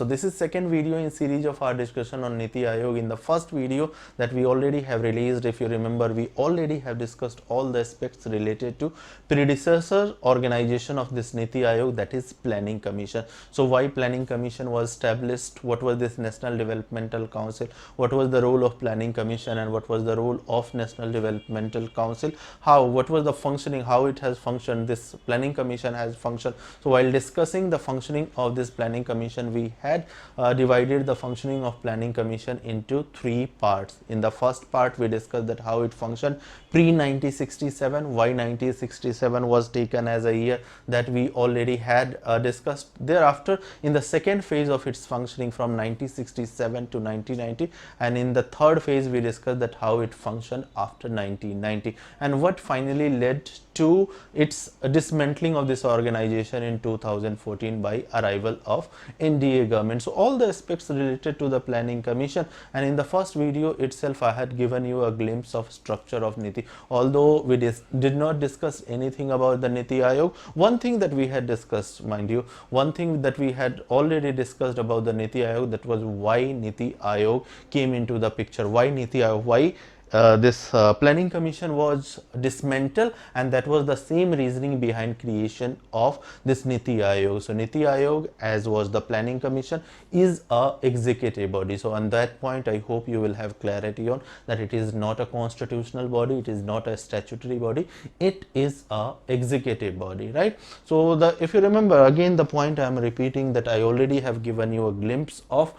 So this is second video in series of our discussion on Niti Aayog. In the first video that we already have released, if you remember, we already have discussed all the aspects related to predecessor organization of this Niti Aayog, that is Planning Commission. So why Planning Commission was established, what was this National Developmental Council, what was the role of Planning Commission and what was the role of National Developmental Council, what was the functioning, how it has functioned, this Planning Commission has functioned. So while discussing the functioning of this Planning Commission, we had divided the functioning of Planning Commission into three parts. In the first part, we discussed that how it functioned pre 1967, why 1967 was taken as a year, that we already had discussed. Thereafter, in the second phase of its functioning from 1967 to 1990, and in the third phase we discussed that how it functioned after 1990 and what finally led to its dismantling of this organization in 2014 by arrival of NDA government. So all the aspects related to the Planning Commission, and in the first video itself I had given you a glimpse of structure of Niti. Although we did not discuss anything about the Niti Aayog, one thing that we had discussed, mind you, one thing that we had already discussed about the Niti Aayog, that was why Niti Aayog came into the picture, why Niti Aayog, why this Planning Commission was dismantled, and that was the same reasoning behind creation of this Niti Aayog. So Niti Aayog, as was the Planning Commission, is a executive body. So on that point I hope you will have clarity on that it is not a constitutional body, it is not a statutory body, it is a executive body, right? So if you remember, again the point I am repeating, that I already have given you a glimpse of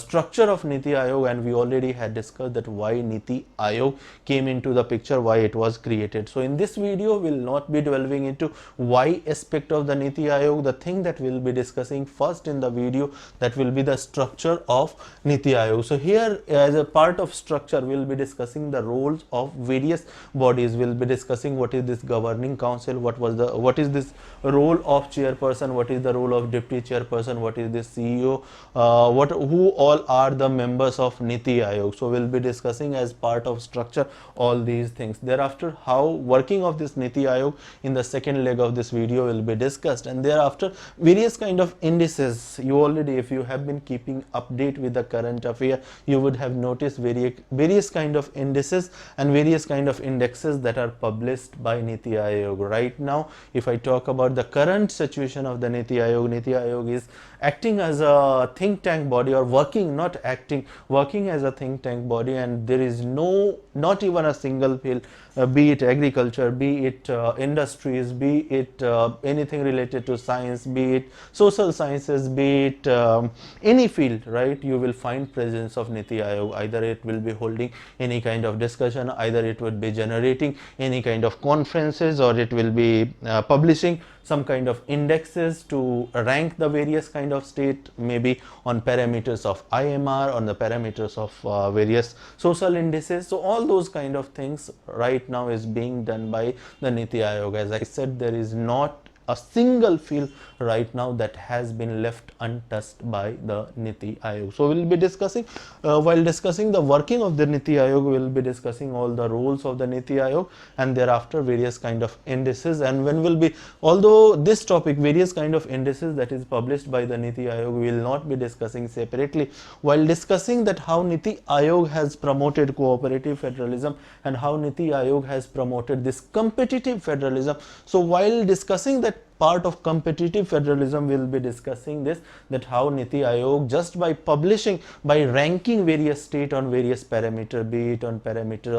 structure of Niti Aayog, and we already had discussed that why Niti Aayog came into the picture, why it was created. So in this video we will not be delving into why aspect of the Niti Aayog. The thing that we will be discussing first in the video, that will be the structure of Niti Aayog. So here, as a part of structure, we will be discussing the roles of various bodies. We will be discussing what is this governing council, what is this role of chairperson, what is the role of deputy chairperson, what is this CEO, who all are the members of Niti Aayog. So we will be discussing as part of structure all these things. Thereafter, how working of this Niti Aayog in the second leg of this video will be discussed, and thereafter various kind of indices. You already, if you have been keeping update with the current affair, you would have noticed various kind of indices and various kind of indexes that are published by Niti Aayog. Right now, if I talk about the current situation of the Niti Aayog is acting as a think tank body, or working as a think tank body, and there is not even a single field, be it agriculture, be it industries, be it anything related to science, be it social sciences, be it any field, right? You will find presence of Niti Aayog. Either it will be holding any kind of discussion, either it would be generating any kind of conferences, or it will be publishing some kind of indexes to rank the various kind of state, maybe on parameters of IMR, on the parameters of various social indices. So all those kind of things right now is being done by the Niti Aayog. As I said, there is not a single field right now that has been left untouched by the Niti Aayog. So we will be discussing, while discussing the working of the Niti Aayog, we will be discussing all the roles of the Niti Aayog, and thereafter various kind of indices. And when will be, although this topic, various kind of indices that is published by the Niti Aayog, we will not be discussing separately. While discussing that how Niti Aayog has promoted cooperative federalism and how Niti Aayog has promoted this competitive federalism. So while discussing that part of competitive federalism, we will be discussing this, that how Niti Aayog, just by publishing, by ranking various state on various parameter, be it on parameter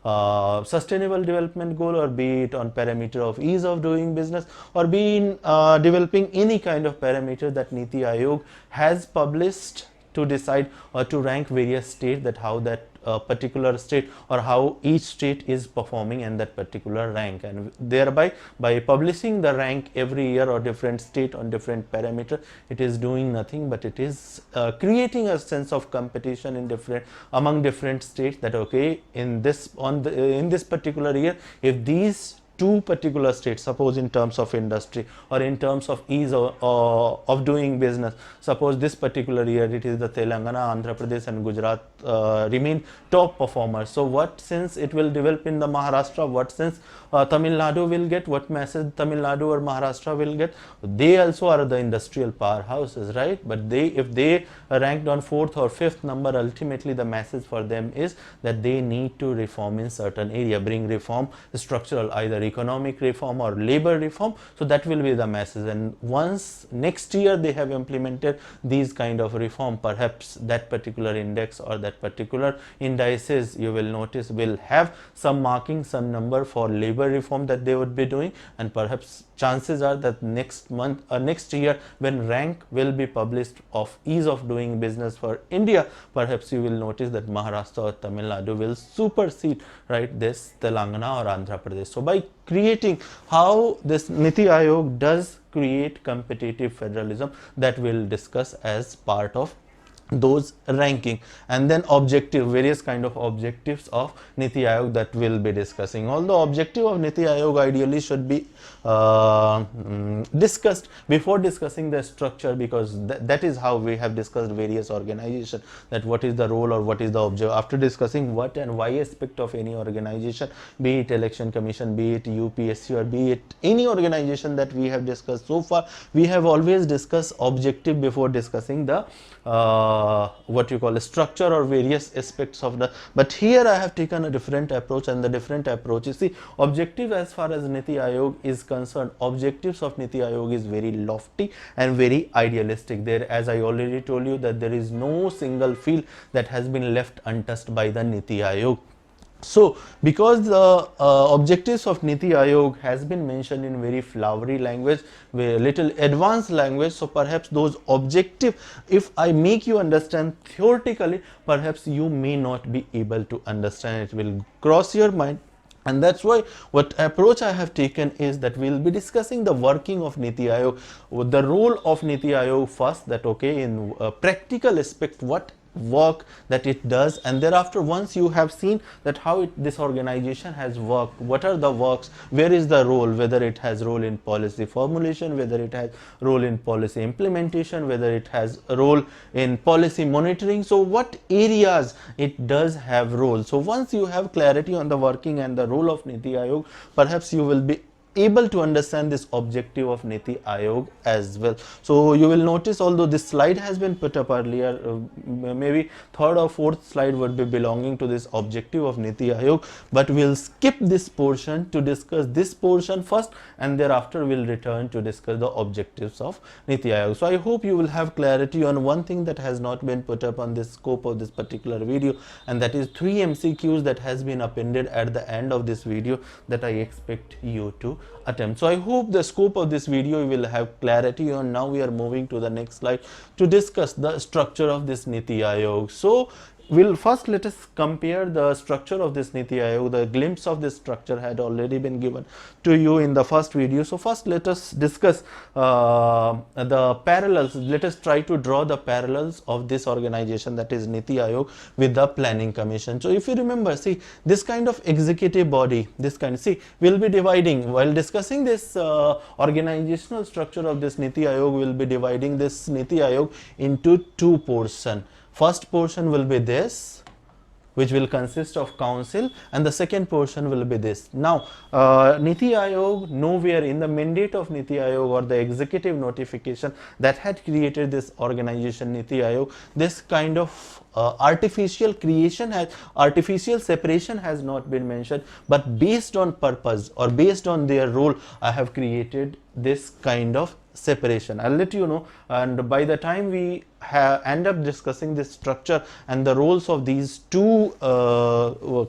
of sustainable development goal, or be it on parameter of ease of doing business, or be in developing any kind of parameter that Niti Aayog has published to decide or to rank various states, that how that particular state or how each state is performing in that particular rank, and thereby by publishing the rank every year or different state on different parameter, it is doing nothing but it is creating a sense of competition in among different states, that okay, in this particular year, if these two particular states, suppose in terms of industry or in terms of ease of doing business, suppose this particular year it is the Telangana, Andhra Pradesh and Gujarat remain top performers. So what sense it will develop in the Maharashtra, what sense Tamil Nadu will get, what message Tamil Nadu or Maharashtra will get? They also are the industrial powerhouses, right? But they, if they ranked on 4th or 5th number, ultimately the message for them is that they need to reform in certain area, bring reform, structural, either economic reform or labor reform. So that will be the message, and once next year they have implemented these kind of reform, perhaps that particular index or that particular indices, you will notice, will have some marking, some number for labor reform that they would be doing, and perhaps chances are that next month or next year when rank will be published of ease of doing business for India, perhaps you will notice that Maharashtra or Tamil Nadu will supersede, right, this Telangana or Andhra Pradesh. So by creating how this Niti Aayog does create competitive federalism, that we'll discuss as part of those ranking, and then objective, various kind of objectives of Niti Aayog that we'll be discussing. Although objective of Niti Aayog ideally should be discussed before discussing the structure, because that is how we have discussed various organizations, that what is the role or what is the objective. After discussing what and why aspect of any organization, be it election commission, be it UPSC, or be it any organization that we have discussed so far, we have always discussed objective before discussing the what you call a structure or various aspects of the. But here I have taken a different approach, and the different approach is, see, objective as far as Niti Aayog is concerned, objectives of Niti Aayog is very lofty and very idealistic. There, as I already told you, that there is no single field that has been left untouched by the Niti Aayog. So, because the objectives of Niti Aayog has been mentioned in very flowery language, very little advanced language, so perhaps those objective, if I make you understand theoretically, perhaps you may not be able to understand, it will cross your mind. And that's why what approach I have taken is that we'll be discussing the working of Niti Aayog, the role of Niti Aayog first, that okay, in practical aspect, what work that it does, and thereafter once you have seen that how this organization has worked, what are the works, where is the role, whether it has role in policy formulation, whether it has role in policy implementation, whether it has a role in policy monitoring, so what areas it does have role. So once you have clarity on the working and the role of Niti Aayog, perhaps you will be able to understand this objective of Niti Aayog as well. So you will notice, although this slide has been put up earlier, maybe third or fourth slide would be belonging to this objective of Niti Aayog, but we'll skip this portion to discuss this portion first, and thereafter we'll return to discuss the objectives of Niti Aayog. So I hope you will have clarity on one thing that has not been put up on this scope of this particular video, and that is 3 MCQs that has been appended at the end of this video that I expect you to attempt. So I hope the scope of this video will have clarity on. Now we are moving to the next slide to discuss the structure of this Niti Aayog. So we'll first let us compare the structure of this Niti Aayog. The glimpse of this structure had already been given to you in the first video. So first let us discuss the parallels. Let us try to draw the parallels of this organization, that is Niti Aayog, with the Planning Commission. So if you remember, see, this kind of executive body, this kind, see, we'll be dividing, while discussing this organizational structure of this Niti Aayog, we'll be dividing this Niti Aayog into two portions. First portion will be this, which will consist of council, and the second portion will be this. Now, Niti Aayog, nowhere in the mandate of Niti Aayog or the executive notification that had created this organization Niti Aayog, this kind of artificial creation has, artificial separation has not been mentioned, but based on purpose or based on their role, I have created this kind of separation. I'll let you know, and by the time we end up discussing this structure and the roles of these two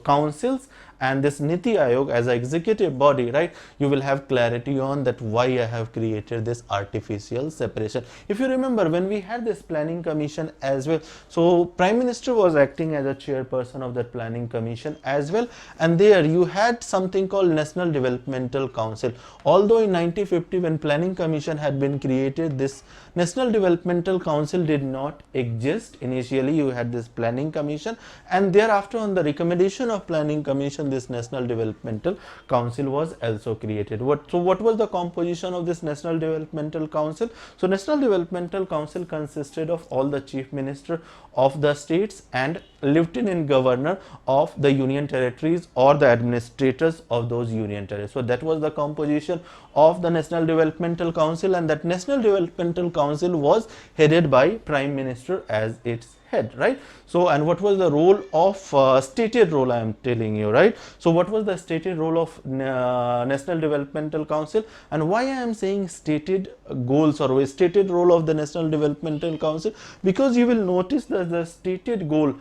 councils and this Niti Aayog as an executive body, right, you will have clarity on that why I have created this artificial separation. If you remember, when we had this planning commission as well, so Prime Minister was acting as a chairperson of that planning commission as well, and there you had something called National Developmental Council. Although in 1950 when planning commission had been created, this National Developmental Council did not exist. Initially you had this planning commission, and thereafter on the recommendation of planning commission, this National Developmental Council was also created. What was the composition of this National Developmental Council? So National Developmental Council consisted of all the chief minister of the states and lieutenant governor of the union territories or the administrators of those union territories. So that was the composition of the National Developmental Council, and that National Developmental Council was headed by Prime Minister as its head, right? So, and what was the role of stated role, I am telling you, right? So what was the stated role of National Developmental Council, and why I am saying stated goals or a stated role of the National Developmental Council? Because you will notice that the stated goal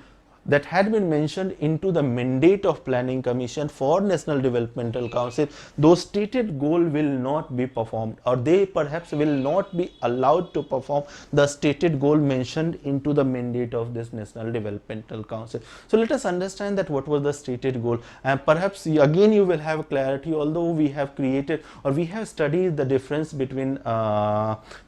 that had been mentioned into the mandate of Planning Commission for National Developmental Council, those stated goal will not be performed, or they perhaps will not be allowed to perform the stated goal mentioned into the mandate of this National Developmental Council. So let us understand that what was the stated goal, and perhaps again you will have clarity, although we have created or we have studied the difference between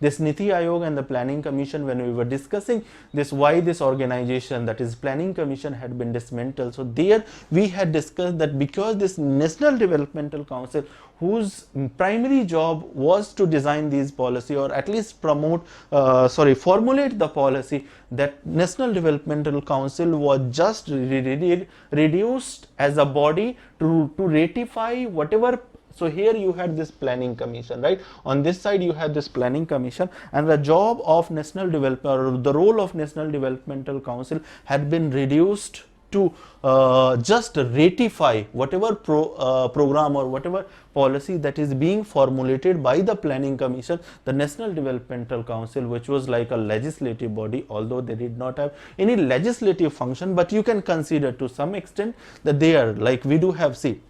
this Niti Aayog and the Planning Commission when we were discussing this, why this organization, that is Planning Commission, had been dismantled. So there we had discussed that because this National Developmental Council, whose primary job was to design these policy or at least promote formulate the policy, that National Developmental Council was just reduced as a body to ratify whatever. So here you had this Planning Commission, right? On this side you had this Planning Commission, and the job of National Development, or the role of National Developmental Council, had been reduced to just ratify whatever program or whatever policy that is being formulated by the Planning Commission. The National Developmental Council, which was like a legislative body, although they did not have any legislative function, but you can consider to some extent that they are like, we do have, see,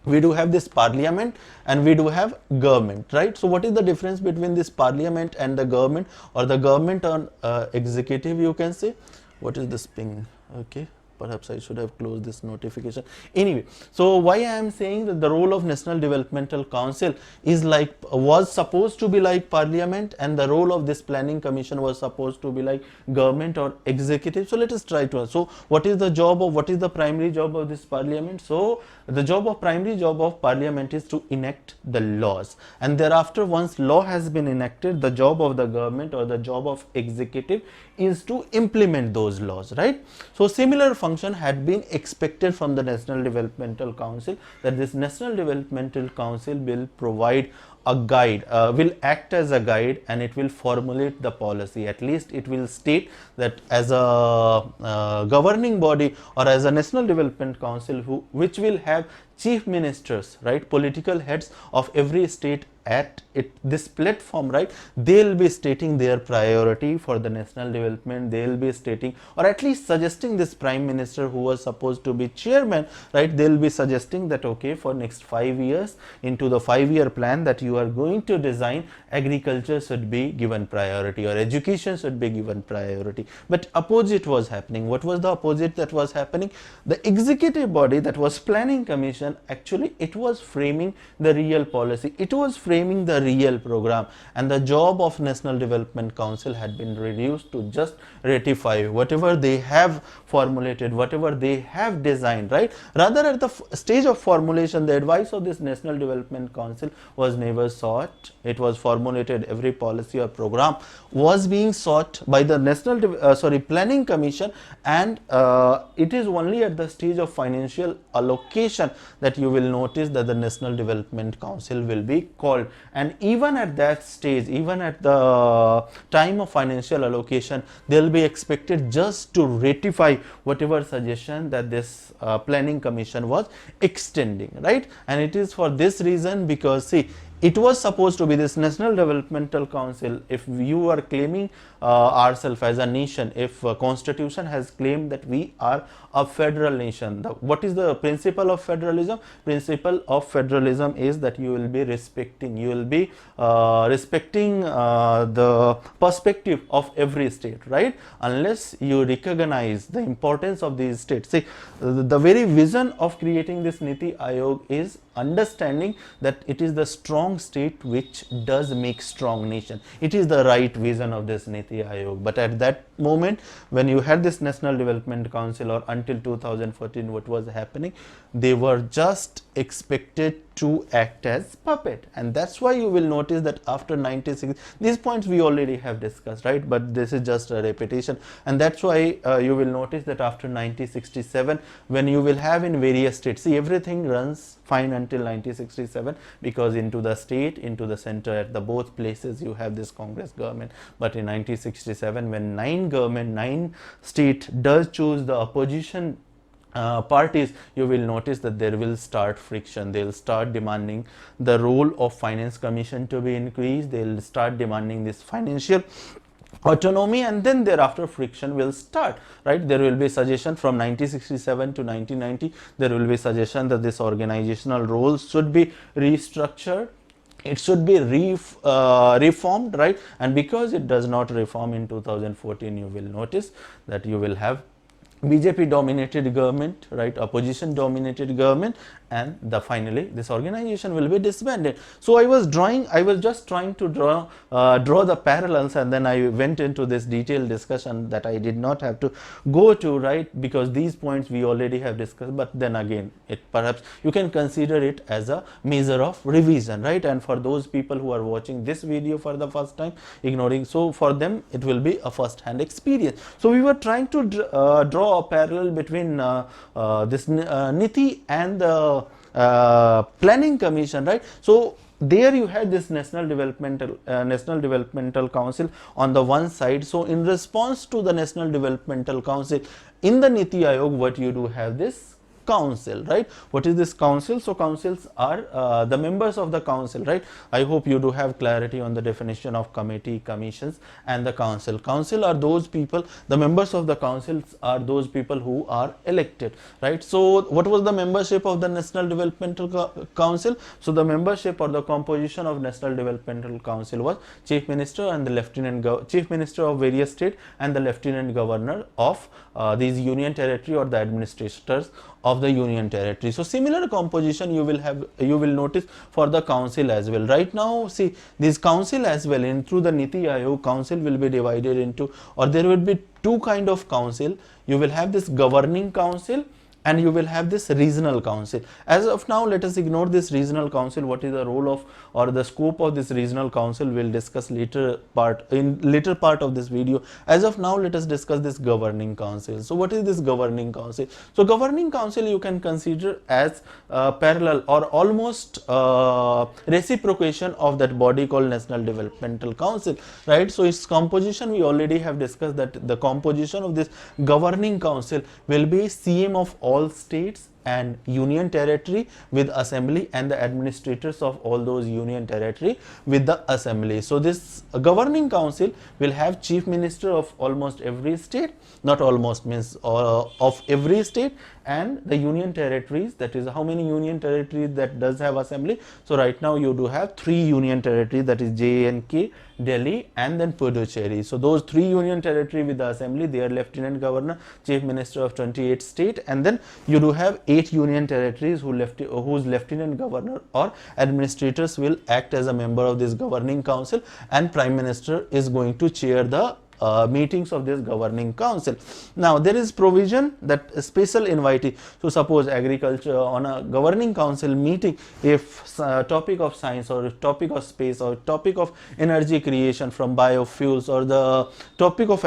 we do have this parliament and we do have government, right? So what is the difference between this parliament and the government, or the government on executive, you can say? What is this ping? Okay, perhaps I should have closed this notification. Anyway, so why I am saying that the role of National Developmental Council is like, was supposed to be like parliament, and the role of this Planning Commission was supposed to be like government or executive. So let us try to, so what is the job of, what is the primary job of this parliament? So the primary job of parliament is to enact the laws, and thereafter once law has been enacted, the job of the government or the job of executive is to implement those laws, right? So similar function had been expected from the National Developmental Council, that this National Developmental Council will provide a guide, will act as a guide, and it will formulate the policy. At least it will state that as a governing body or as a National Development Council, which will have chief ministers, right, political heads of every state at this platform, right? They'll be stating their priority for the national development. They'll be stating, or at least suggesting, this prime minister who was supposed to be chairman, right? They'll be suggesting that, okay, for next 5 years, into the 5-year plan that you are going to design, agriculture should be given priority or education should be given priority. But opposite was happening. What was the opposite that was happening? The executive body, that was Planning Commission, actually it was framing the real policy. It was framing the real program, and the job of National Development Council had been reduced to just ratify whatever they have formulated, whatever they have designed, right? Rather, at the stage of formulation, the advice of this National Development Council was never sought. It was formulated, every policy or program was being sought by the Planning Commission, and it is only at the stage of financial allocation that you will notice that the National Development Council will be called. And even at that stage, even at the time of financial allocation, they will be expected just to ratify whatever suggestion that this Planning Commission was extending, right? And it is for this reason, because see, it was supposed to be this National Developmental Council. If you are claiming ourselves as a nation, if constitution has claimed that we are a federal nation, what is the principle of federalism? Principle of federalism is that you will be respecting, the perspective of every state, right? Unless you recognize the importance of these states. See, the very vision of creating this Niti Aayog is understanding that it is the strong state which does make strong nation. It is the right vision of this Niti Aayog. But at that moment, when you had this National Development Council, or until 2014, what was happening, they were just expected to act as puppet. And that's why you will notice that after 96, these points we already have discussed, right? But this is just a repetition. And that's why you will notice that after 1967, when you will have in various states, see, everything runs fine until 1967, because into the state, into the center, at the both places you have this Congress government. But in 1967, when nine state does choose the opposition parties, you will notice that there will start friction. They will start demanding the role of Finance Commission to be increased. They will start demanding this financial autonomy, and then thereafter friction will start, right? There will be suggestion from 1967 to 1990. There will be suggestion that this organizational role should be restructured. It should be reformed, right? And because it does not reform in 2014, you will notice that you will have BJP dominated government, right? Opposition dominated government, and finally this organization will be disbanded. So I was just trying to draw the parallels, and then I went into this detailed discussion that I did not have to go to, right? Because these points we already have discussed. But then again, perhaps you can consider it as a measure of revision, right? And for those people who are watching this video for the first time, ignoring, so for them it will be a first-hand experience. So we were trying to draw a parallel between this Niti and the Planning Commission, right? So there you had this National Developmental Council on the one side. So in response to the National Developmental Council, in the Niti Aayog, what you do have this council, right? What is this council? So councils are the members of the council, right? I hope you do have clarity on the definition of committee, commissions, and the council. Council are those people, the members of the councils are those people who are elected, right? So what was the membership of the National Developmental Council? So the membership or the composition of National Developmental Council was Chief Minister and the Chief Minister of various state and the Lieutenant Governor of these union territory, or the administrators of the union territory. So similar composition you will notice for the council as well. Right now, see, this council as well, through the Niti Aayog, council will be divided into, or there will be two kind of council. You will have this governing council, and you will have this regional council. As of now, let us ignore this regional council. What is the role of, or the scope of this regional council, we'll discuss later part of this video. As of now, let us discuss this governing council. So what is this governing council? So governing council you can consider as parallel or almost reciprocation of that body called National Developmental Council, right? So its composition we already have discussed, that the composition of this governing council will be CM of all states and union territory with assembly, and the administrators of all those union territory with the assembly. So this governing council will have chief minister of almost every state, not almost, means of every state, and the union territories, that is how many union territories that does have assembly. So right now you do have 3 union territories, that is J&K, Delhi, and then Puducherry. So those 3 union territory with the assembly, they are lieutenant governor, chief minister of 28 state, and then you do have 8 union territories whose lieutenant governor or administrators will act as a member of this governing council, and prime minister is going to chair the meetings of this governing council. Now there is provision that special invitee, so suppose agriculture on a governing council meeting, if topic of science or topic of space or topic of energy creation from biofuels, or the topic of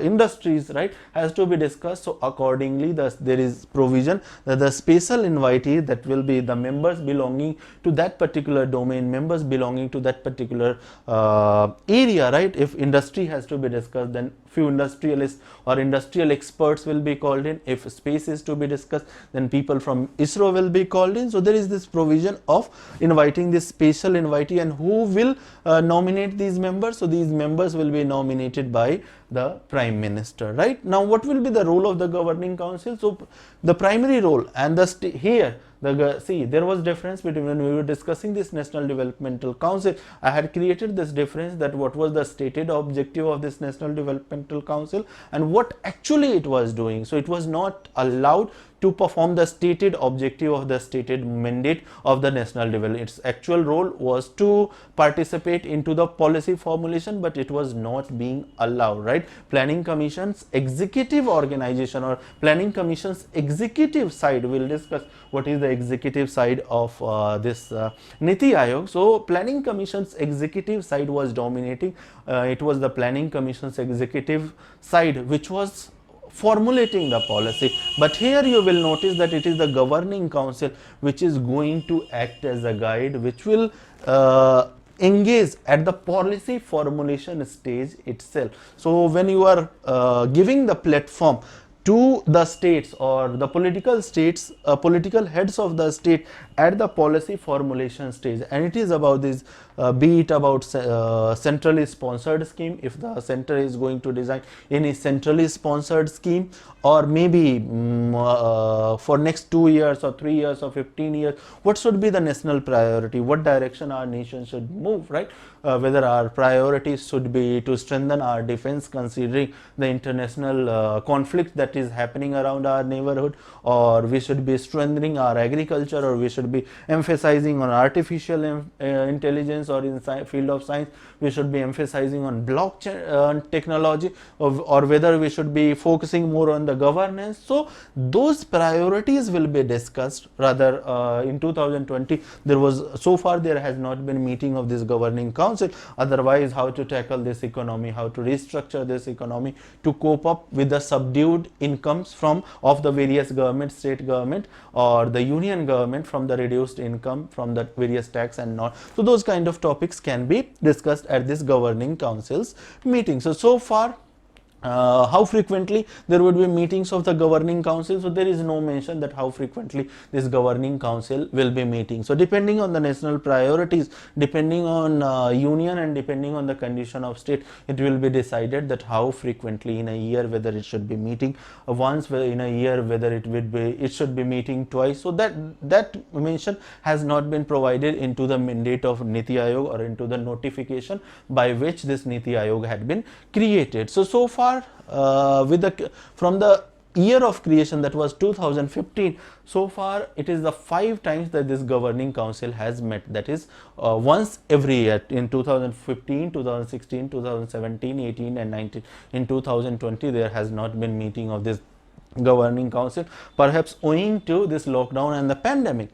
industries, right, has to be discussed. So accordingly there is provision that the special invitee, that will be the members belonging to that particular domain, members belonging to that particular area, right? If industry has to be discussed, then few industrialists or industrial experts will be called in. If space is to be discussed, then people from ISRO will be called in. So there is this provision of inviting this special invitee, and who will nominate these members? So these members will be nominated by the prime minister, right? Now what will be the role of the governing council? So the primary role, and see, there was difference between, when we were discussing this National Developmental Council, I had created this difference, that what was the stated objective of this National Developmental Council and what actually it was doing. So it was not allowed to perform the stated objective of the stated mandate of the national development. Its actual role was to participate into the policy formulation, but it was not being allowed, right? Planning Commission's executive organization or Planning Commission's executive side, we'll discuss what is the executive side of this Niti Aayog. So Planning Commission's executive side was dominating. It was the Planning Commission's executive side which was formulating the policy, but here you will notice that it is the Governing Council which is going to act as a guide, which will engage at the policy formulation stage itself. So when you are giving the platform to the states or the political states, political heads of the state at the policy formulation stage, and it is about this, be it about centrally sponsored scheme, if the center is going to design any centrally sponsored scheme, or maybe for next 2 years or 3 years or 15 years, what should be the national priority, what direction our nation should move, right? Whether our priorities should be to strengthen our defense considering the international conflict that is happening around our neighborhood, or we should be strengthening our agriculture, or we should be emphasizing on artificial intelligence, or in field of science we should be emphasizing on blockchain technology, or whether we should be focusing more on the governance. So those priorities will be discussed. Rather in 2020 there was, so far there has not been meeting of this Governing Council. Otherwise, how to tackle this economy, how to restructure this economy to cope up with the subdued incomes of the various government, state government or the union government, from the reduced income from the various tax and not. So those kind of topics can be discussed at this Governing Council's meeting. So far, how frequently there would be meetings of the Governing Council. So there is no mention that how frequently this Governing Council will be meeting. So depending on the national priorities, depending on union and depending on the condition of state, it will be decided that how frequently in a year, whether it should be meeting once in a year, whether it should be meeting twice. So that mention has not been provided into the mandate of Niti Aayog or into the notification by which this Niti Aayog had been created. So far, from the year of creation, that was 2015, so far it is the 5 times that this Governing Council has met, that is once every year, in 2015, 2016, 2017, 18 and 19. In 2020 there has not been meeting of this Governing Council, perhaps owing to this lockdown and the pandemic.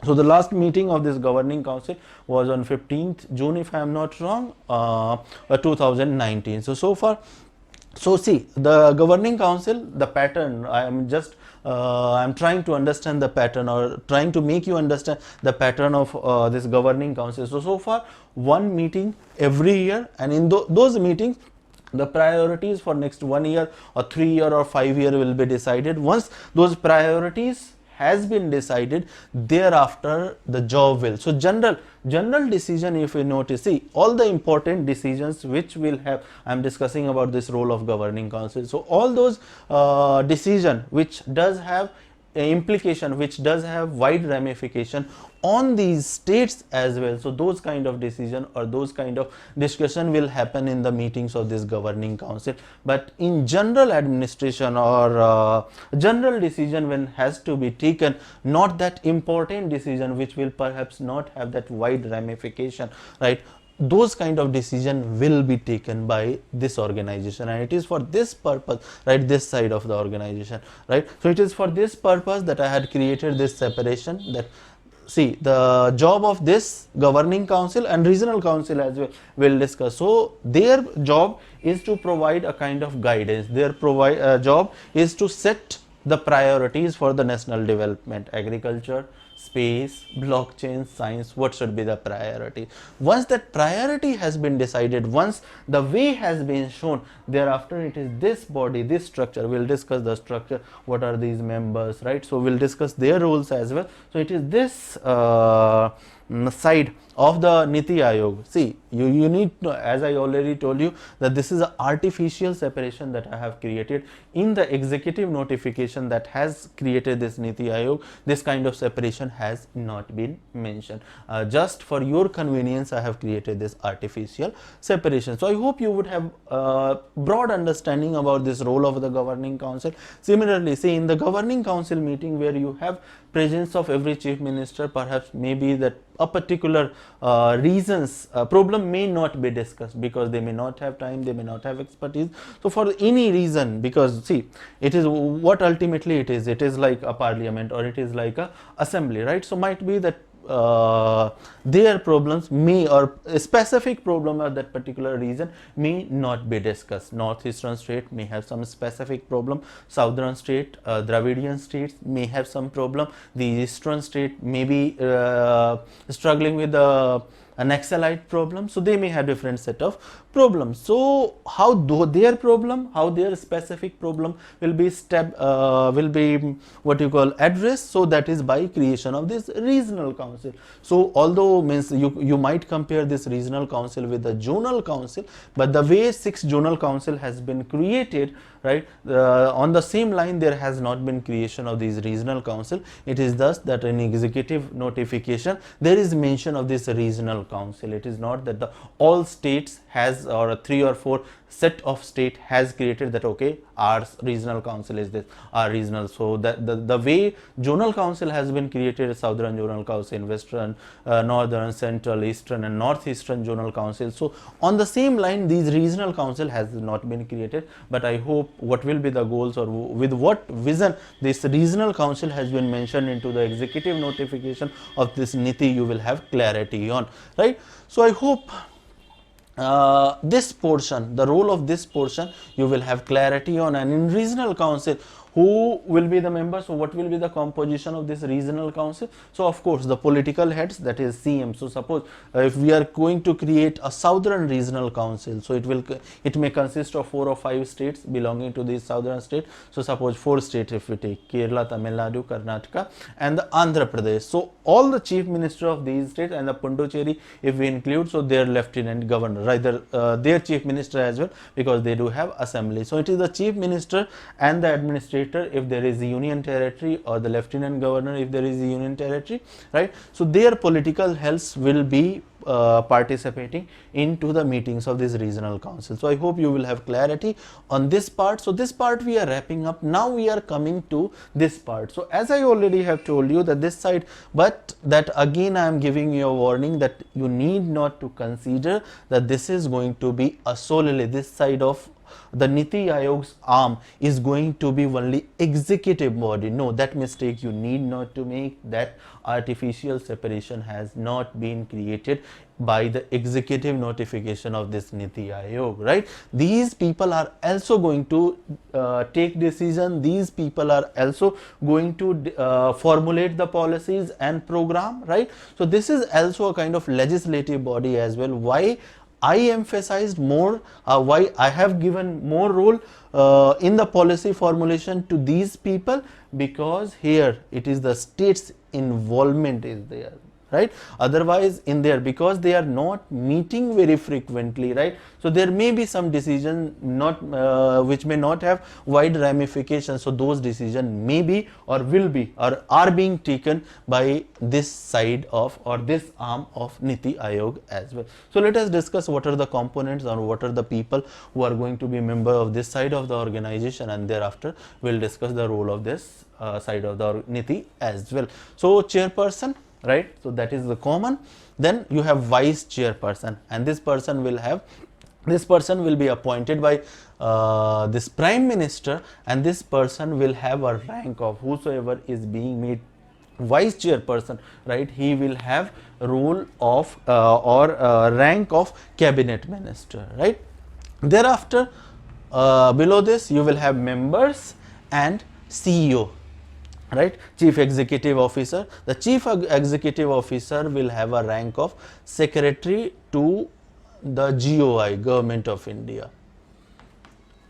So the last meeting of this Governing Council was on 15th June, if I am not wrong, 2019. So far, so see, the Governing Council, the pattern, I am just I'm trying to understand the pattern, or trying to make you understand the pattern of this Governing Council. So far, one meeting every year, and in those meetings the priorities for next 1 year or 3 year or 5 year will be decided. Once those priorities has been decided, thereafter the job will. So general decision, if you notice, see, all the important decisions which will have, I am discussing about this role of Governing Council. So all those decision which does have implication, which does have wide ramification on these states as well. So those kind of decision or those kind of discussion will happen in the meetings of this Governing Council. But in general administration or general decision when has to be taken, not that important decision which will perhaps not have that wide ramification, right? Those kind of decision will be taken by this organization, and it is for this purpose, right, this side of the organization, right? So it is for this purpose that I had created this separation. That, see, the job of this Governing Council and Regional Council as well will discuss. So their job is to provide a kind of guidance. Their job is to set the priorities for the national development: agriculture, space, blockchain, science. What should be the priority? Once that priority has been decided, once the way has been shown, thereafter it is this body, this structure. We'll discuss the structure, what are these members, right? So we'll discuss their roles as well. So it is this side of the Niti Ayog. See, you need to, as I already told you, that this is an artificial separation that I have created in the executive notification that has created this Niti Ayog. This kind of separation has not been mentioned. Just for your convenience, I have created this artificial separation. So I hope you would have broad understanding about this role of the governing council. Similarly, see, in the governing council meeting where you have presence of every chief minister, perhaps maybe that a particular reasons problem may not be discussed because they may not have time, they may not have expertise. So for any reason, because see, it is what ultimately it is like a parliament or it is like a assembly, right? So might be that their problems may, or a specific problem of that particular region may not be discussed. Northeastern state may have some specific problem, southern state, Dravidian states may have some problem, the eastern state may be struggling with an Naxalite problem, so they may have different set of problems. So how their problem, how their specific problem will be what you call addressed, so that is by creation of this regional council. So although means you might compare this regional council with the zonal council, but the way 6 zonal council has been created, right, on the same line there has not been creation of these regional council. It is thus that in executive notification there is mention of this regional council. It is not that the all states has, or 3 or 4 set of state has created that okay, our regional council is this, our regional. So that the way zonal council has been created, southern zonal council, western, northern, central, eastern and northeastern zonal council. So on the same line these regional council has not been created, but I hope what will be the goals or with what vision this regional council has been mentioned into the executive notification of this Niti, you will have clarity on, right? So I hope this portion, the role of this portion, you will have clarity on. And in regional council, who will be the members? So what will be the composition of this regional council? So of course the political heads, that is CM. So suppose if we are going to create a southern regional council, so it may consist of 4 or 5 states belonging to these southern state. So suppose 4 states if we take Kerala, Tamil Nadu, Karnataka and the Andhra Pradesh. So all the chief minister of these states and the Pondicherry if we include, so their lieutenant governor, rather their chief minister as well, because they do have assembly. So it is the chief minister and the administrator if there is a union territory, or the lieutenant governor if there is a union territory, right? So their political heads will be participating into the meetings of this regional council. So I hope you will have clarity on this part. So this part we are wrapping up. Now we are coming to this part. So as I already have told you that this side, but that again I am giving you a warning that you need not to consider that this is going to be a solely this side of the Niti Ayog's arm is going to be only executive body. No, that mistake you need not to make. That artificial separation has not been created by the executive notification of this Niti Ayog, right? These people are also going to take decision. These people are also going to formulate the policies and program, right? So this is also a kind of legislative body as well. Why I emphasized more, why I have given more role in the policy formulation to these people, because here it is the state's involvement is there, right? Otherwise in there, because they are not meeting very frequently, right? So there may be some decision not which may not have wide ramifications. So those decisions may be or will be or are being taken by this side of or this arm of Niti Ayog as well. So let us discuss what are the components or what are the people who are going to be member of this side of the organization, and thereafter we'll discuss the role of this side of the Niti as well. So chairperson, right? So that is the common. Then you have vice chairperson, and this person will be appointed by this prime minister, and this person will have a rank of whosoever is being made vice chairperson, right? He will have role of rank of cabinet minister, right? Thereafter below this you will have members and CEO, right? Chief Executive Officer. The Chief Executive Officer will have a rank of secretary to the GOI, Government of India.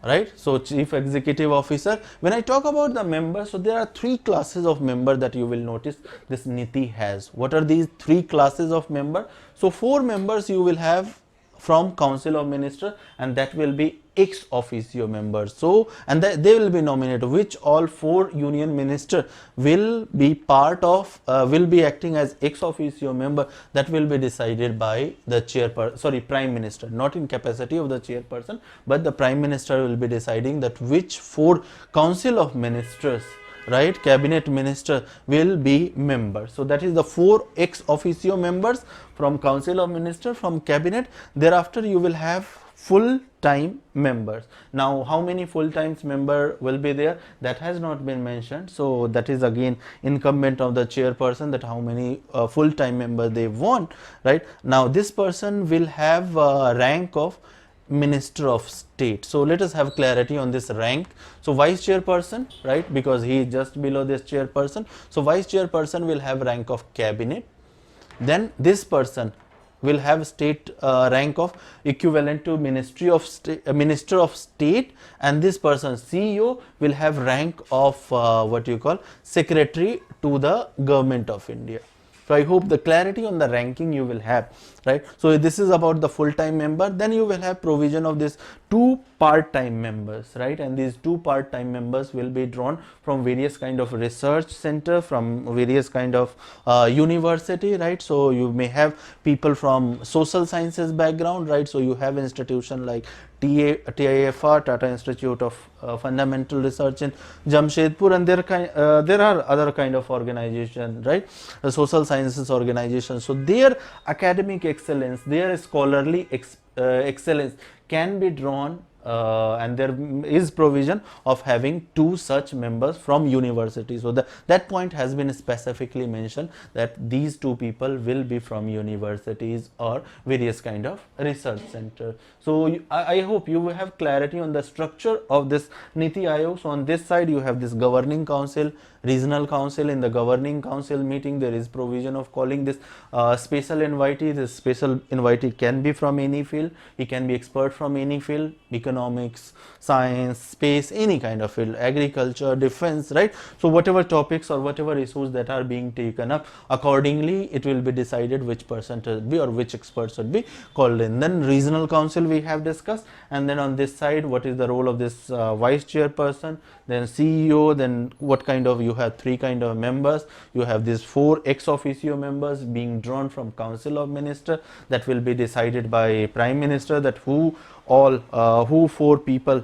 right? So chief executive officer. When I talk about the members, so there are three classes of member that you will notice this NITI has. What are these three classes of member? So 4 members you will have from Council of Minister, and that will be ex officio members. So, and they will be nominated, which all 4 union minister will be part of, will be acting as ex officio member. That will be decided by the prime minister, not in capacity of the chairperson, but the prime minister will be deciding that which 4 council of ministers, right, cabinet minister will be members. So that is the 4 ex officio members from council of minister, from cabinet. Thereafter you will have full time members. Now how many full time member will be there, that has not been mentioned. So that is again incumbent of the chairperson, that how many full time members they want, right? Now this person will have rank of Minister of State. So let us have clarity on this rank. So vice chairperson, right, because he is just below this chairperson, so vice chairperson will have rank of cabinet. Then this person will have state rank of equivalent to Ministry of Minister of State, and this person CEO will have rank of what you call Secretary to the Government of India. So I hope the clarity on the ranking you will have, right? So this is about the full-time member. Then you will have provision of this 2 part-time members, right? And these 2 part-time members will be drawn from various kind of research center, from various kind of university, right? So you may have people from social sciences background, right? So you have institution like TIFR, Tata Institute of Fundamental Research in Jamshedpur, and there are other kind of organization, right? The social sciences organization. So their academic excellence, their scholarly excellence can be drawn, and there is provision of having 2 such members from university. So that point has been specifically mentioned, that these 2 people will be from universities or various kind of research center. So I hope you will have clarity on the structure of this NITI Aayog. So on this side you have this governing council, regional council. In the governing council meeting there is provision of calling this special invitee. This special invitee can be from any field, he can be expert from any field, economics, science, space, any kind of field, agriculture, defense, right? So whatever topics or whatever issues that are being taken up, accordingly it will be decided which person to be or which expert should be called in. Then regional council we have discussed, and then on this side what is the role of this vice chairperson, then CEO, then what kind of, you have 3 kind of members. You have these 4 ex officio members being drawn from council of minister, that will be decided by prime minister, that who 4 people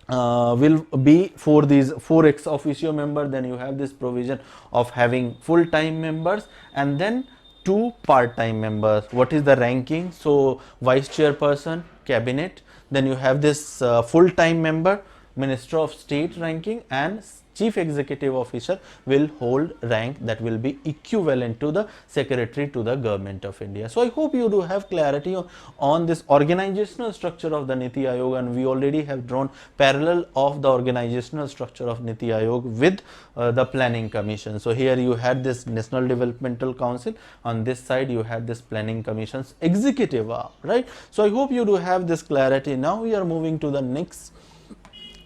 will be for these 4 ex officio member. Then you have this provision of having full time members, and then 2 part time members. What is the ranking? So vice chairperson, cabinet, then you have this full time member, Minister of State ranking, and chief executive officer will hold rank that will be equivalent to the secretary to the Government of India. So I hope you do have clarity on this organizational structure of the NITI Aayog, and we already have drawn parallel of the organizational structure of NITI Aayog with the Planning Commission. So here you had this National Developmental Council, on this side you had this Planning Commission's executive arm, right? So I hope you do have this clarity. Now we are moving to the next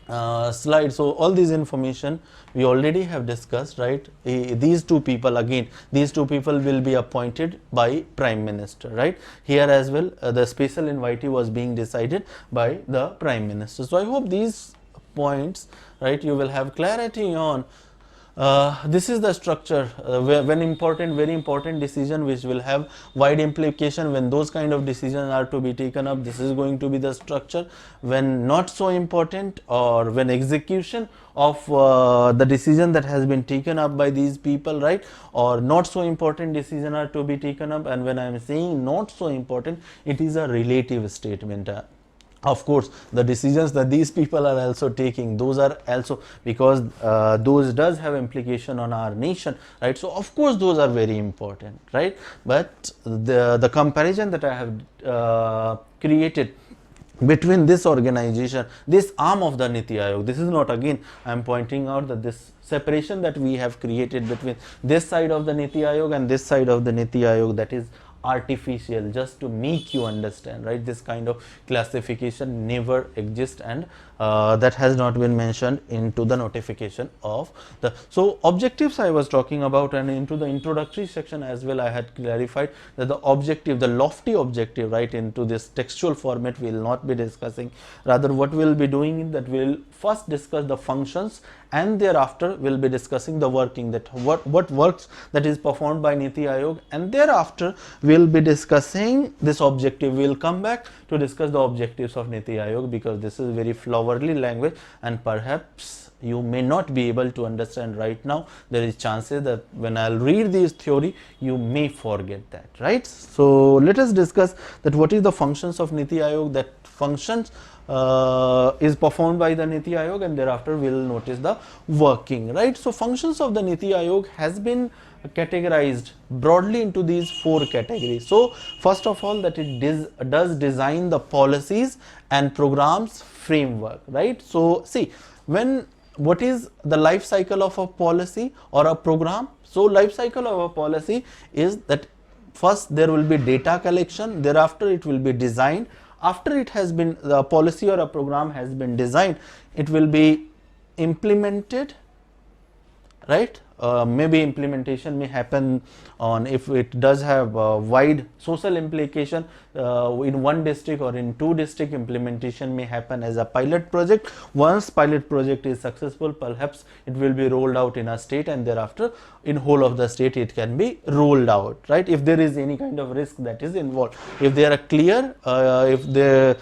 slide. So all this information we already have discussed, right? These 2 people, again these 2 people will be appointed by prime minister, right? Here as well the special invitee was being decided by the prime minister. So I hope these points, right, you will have clarity on. This is the structure when important, very important decision which will have wide implication. When those kind of decisions are to be taken up, this is going to be the structure. When not so important, or when execution of the decision that has been taken up by these people, right, or not so important decision are to be taken up. And when I am saying not so important, it is a relative statement. Of course the decisions that these people are also taking, those are also, because those does have implication on our nation, right? So of course those are very important, right? But the comparison that I have created between this organization, this arm of the NITI Aayog, this is not, again I am pointing out that this separation that we have created between this side of the NITI Aayog and this side of the NITI Aayog, that is artificial, just to make you understand, right? This kind of classification never exists, and that has not been mentioned into the notification of the. So objectives I was talking about, and into the introductory section as well I had clarified that the objective, the lofty objective, right, into this textual format we will not be discussing. Rather what we will be doing is that we will first discuss the functions, and thereafter we will be discussing the working, that what works that is performed by Niti Aayog, and thereafter we will be discussing this objective. We will come back to discuss the objectives of Niti Aayog, because this is very flowery language and perhaps you may not be able to understand right now. There is chances that when I'll read this theory you may forget that, right? So let us discuss that what is the functions of Niti Aayog, that functions is performed by the Niti Aayog, and thereafter we will notice the working, right? So functions of the Niti Aayog has been categorized broadly into these 4 categories. So first of all, that it does design the policies and programs framework, right? So see, what is the life cycle of a policy or a program? So life cycle of a policy is that first there will be data collection, thereafter it will be design. After it has been, the policy or a program has been designed, it will be implemented, right? Maybe implementation may happen on, if it does have wide social implication in one district or in 2 district, implementation may happen as a pilot project. Once pilot project is successful, perhaps it will be rolled out in a state, and thereafter in whole of the state it can be rolled out, right? If there is any kind of risk that is involved, if they are clear, if the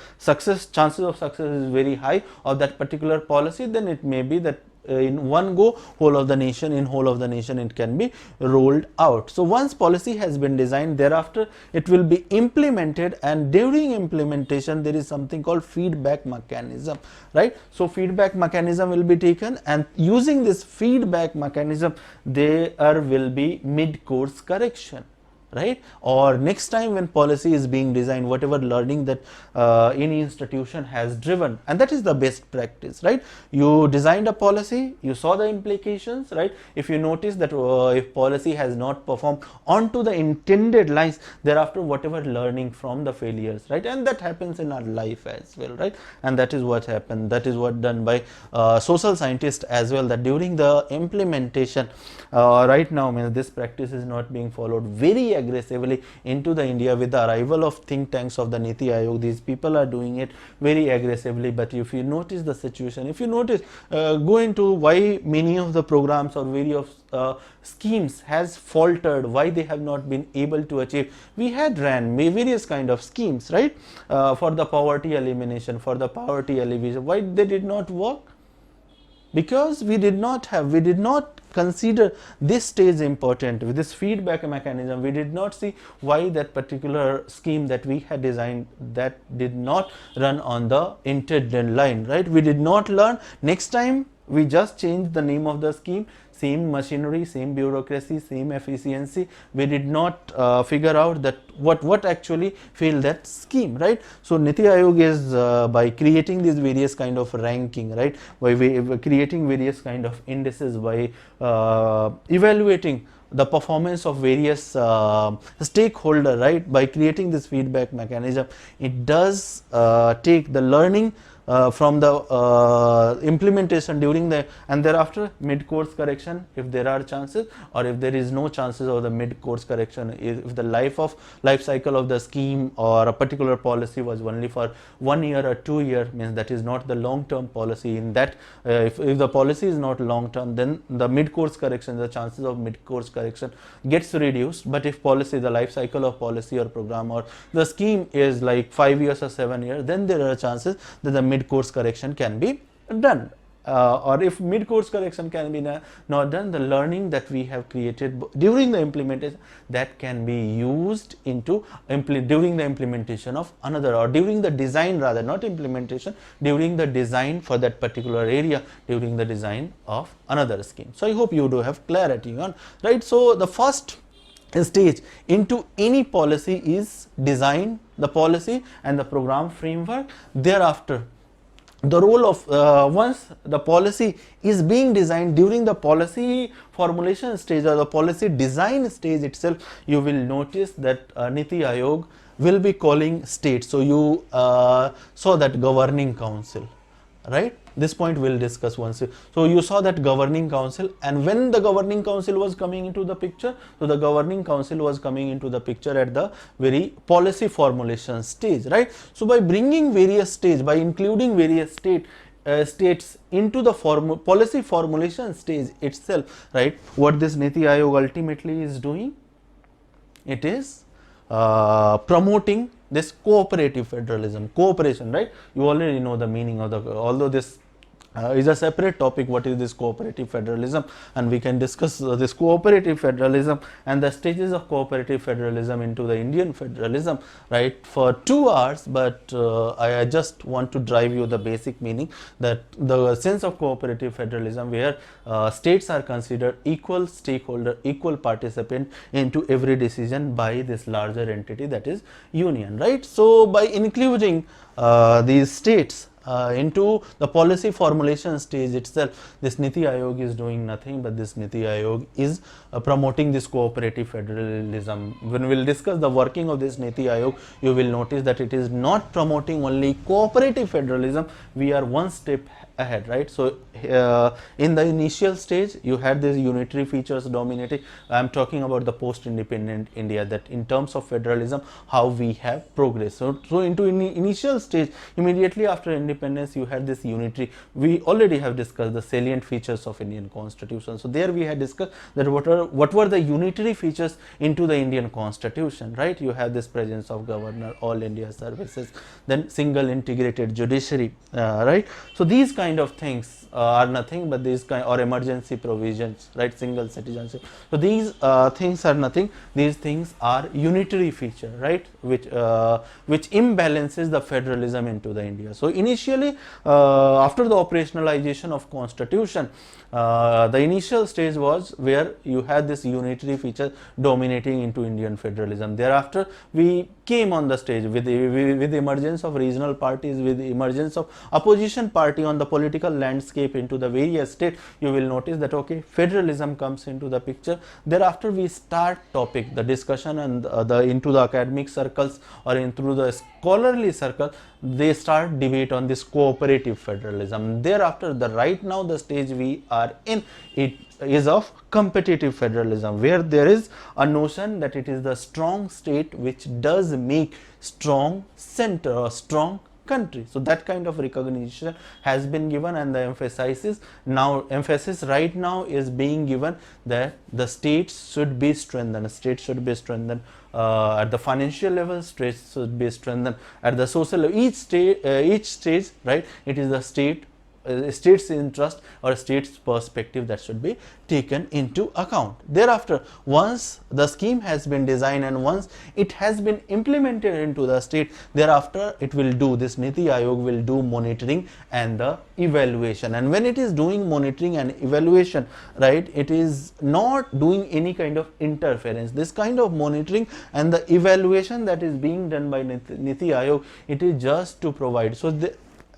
chances of success is very high of that particular policy, then it may be that in one go whole of the nation it can be rolled out. So once policy has been designed, thereafter it will be implemented, and during implementation there is something called feedback mechanism, right? So feedback mechanism will be taken, and using this feedback mechanism there will be mid-course correction, right? Or next time when policy is being designed, whatever learning that any institution has driven, and that is the best practice, right? You designed a policy, you saw the implications, right? If you notice that if policy has not performed onto the intended lines, thereafter whatever learning from the failures, right? And that happens in our life as well, right? And that is what happened, that is what done by social scientists as well, that during the implementation right now, means this practice is not being followed very aggressively into the India. With the arrival of think tanks of the Niti Aayog, these people are doing it very aggressively. But if you notice the situation, if you notice, go into why many of the programs or various schemes has faltered, why they have not been able to achieve. We had ran various kind of schemes, right, for the poverty elimination, for the poverty alleviation. Why they did not work? Because we did not consider this stage important. With this feedback mechanism, we did not see why that particular scheme that we had designed, that did not run on the intended line, right? We did not learn. Next time we just changed the name of the scheme, same machinery, same bureaucracy, same efficiency. We did not figure out that what actually failed that scheme, right? So Niti Aayog is by creating these various kind of ranking, right, by creating various kind of indices, by evaluating the performance of various stakeholder, right, by creating this feedback mechanism, it does take the learning from the implementation during the, and thereafter mid-course correction if there are chances, or if there is no chances of the mid-course correction, if the life cycle of the scheme or a particular policy was only for 1 year or 2 years, means that is not the long-term policy. In that if the policy is not long-term, then the mid-course correction, the chances of mid-course correction gets reduced. But if policy, the life cycle of policy or program or the scheme is like 5 years or 7 years, then there are chances that the mid-course correction can be done. Or if mid-course correction can be not done, the learning that we have created during the implementation, that can be used into during the implementation of another, or during the design, rather not implementation, during the design for that particular area, during the design of another scheme. So I hope you do have clarity on, right? So the first stage into any policy is design the policy and the program framework. Thereafter the role of once the policy is being designed, during the policy formulation stage or the policy design stage itself, you will notice that Niti Aayog will be calling states. So you saw that governing council, right? This point we'll discuss once. So you saw that governing council, and when the governing council was coming into the picture, so the governing council was coming into the picture at the very policy formulation stage, right? So by bringing various stage, by including various states into the policy formulation stage itself, right? What this Niti Aayog ultimately is doing, it is promoting this cooperative federalism, cooperation, right? You already know the meaning of the, although this is a separate topic, what is this cooperative federalism, and we can discuss this cooperative federalism and the stages of cooperative federalism into the Indian federalism, right, for 2 hours, but I just want to drive you the basic meaning, that the sense of cooperative federalism where states are considered equal stakeholder, equal participant into every decision by this larger entity, that is union, right? So by including these states into the policy formulation stage itself, this Niti Aayog is doing nothing but this Niti Aayog is promoting this cooperative federalism. When we will discuss the working of this Niti Aayog, you will notice that it is not promoting only cooperative federalism, we are one step ahead, right? So in the initial stage you had these unitary features dominating. I am talking about the post-independent India, that in terms of federalism how we have progressed. So into initial stage, immediately after independence, you had this unitary, we already have discussed the salient features of Indian constitution. So there we had discussed that what were the unitary features into the Indian constitution, right? You have this presence of governor, all India services, then single integrated judiciary, right? So these kind of things are nothing but these kind, or emergency provisions, right? Single citizenship. So these things are nothing. These things are unitary feature, right? Which imbalances the federalism into the India. So initially, after the operationalization of constitution, the initial stage was where you had this unitary feature dominating into Indian federalism. Thereafter, we came on the stage with the emergence of regional parties, with the emergence of opposition party on the political landscape into the various states. You will notice that okay, federalism comes into the picture. Thereafter, we start topic, the discussion, and into the academic circles or into the scholarly circle, they start debate on this cooperative federalism. Thereafter, right now the stage we are in, it is of competitive federalism, where there is a notion that it is the strong state which does make strong center or strong country. So that kind of recognition has been given, and the emphasis right now is being given that the states should be strengthened. States should be strengthened at the financial level, states should be strengthened at the social level. Each stage, right? It is the state's interest or state's perspective that should be taken into account. Thereafter, once the scheme has been designed and once it has been implemented into the state, thereafter it will do, this Niti Aayog will do monitoring and the evaluation. And when it is doing monitoring and evaluation, right, it is not doing any kind of interference. This kind of monitoring and the evaluation that is being done by Niti Aayog, it is just to provide. So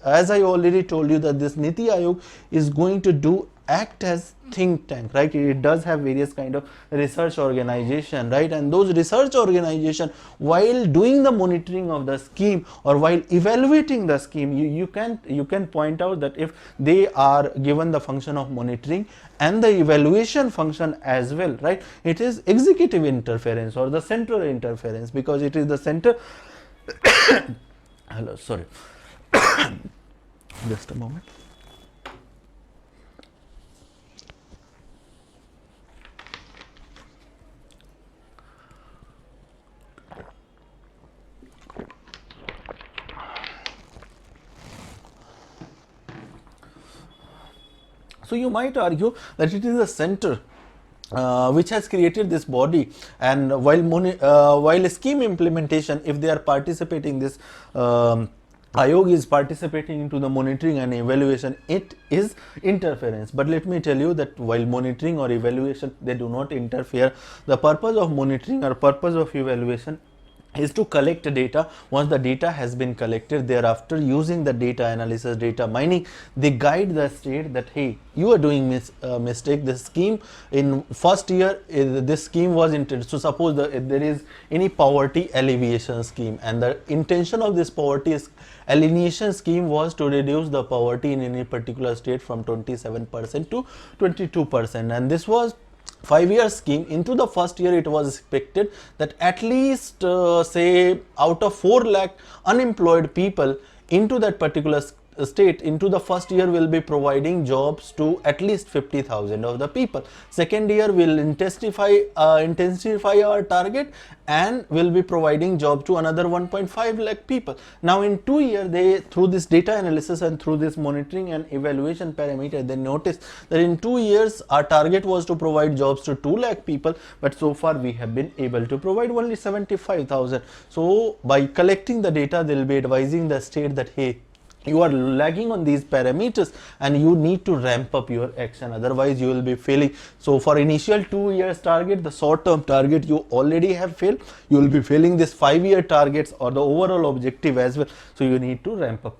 as I already told you that this Niti Aayog is going to act as think tank, right? It does have various kind of research organization, right? And those research organization, while doing the monitoring of the scheme or while evaluating the scheme, you can point out that if they are given the function of monitoring and the evaluation function as well, right? It is executive interference or the central interference, because it is the center hello, sorry. Just a moment. So you might argue that it is the center which has created this body, and while scheme implementation, if they are participating, this Aayog is participating into the monitoring and evaluation, it is interference. But let me tell you that while monitoring or evaluation, they do not interfere. The purpose of monitoring or purpose of evaluation is to collect data. Once the data has been collected, thereafter using the data analysis, data mining, they guide the state that, hey, you are doing mistake. This scheme in first year, this scheme was intended. So suppose if there is any poverty alleviation scheme, and the intention of this poverty alleviation scheme was to reduce the poverty in any particular state from 27% to 22%, and this was 5-year scheme. Into the first year, it was expected that at least say out of 4 lakh unemployed people into that particular state, into the first year will be providing jobs to at least 50,000 of the people. Second year will intensify our target and will be providing job to another 1.5 lakh people. Now in 2 years, they, through this data analysis and through this monitoring and evaluation parameter, they noticed that in 2 years our target was to provide jobs to 2 lakh people, but so far we have been able to provide only 75,000. So by collecting the data, they will be advising the state that, hey, you are lagging on these parameters and you need to ramp up your action, otherwise you will be failing. So for initial 2 years target, the short term target, you already have failed, you will be failing this 5-year targets or the overall objective as well. So you need to ramp up.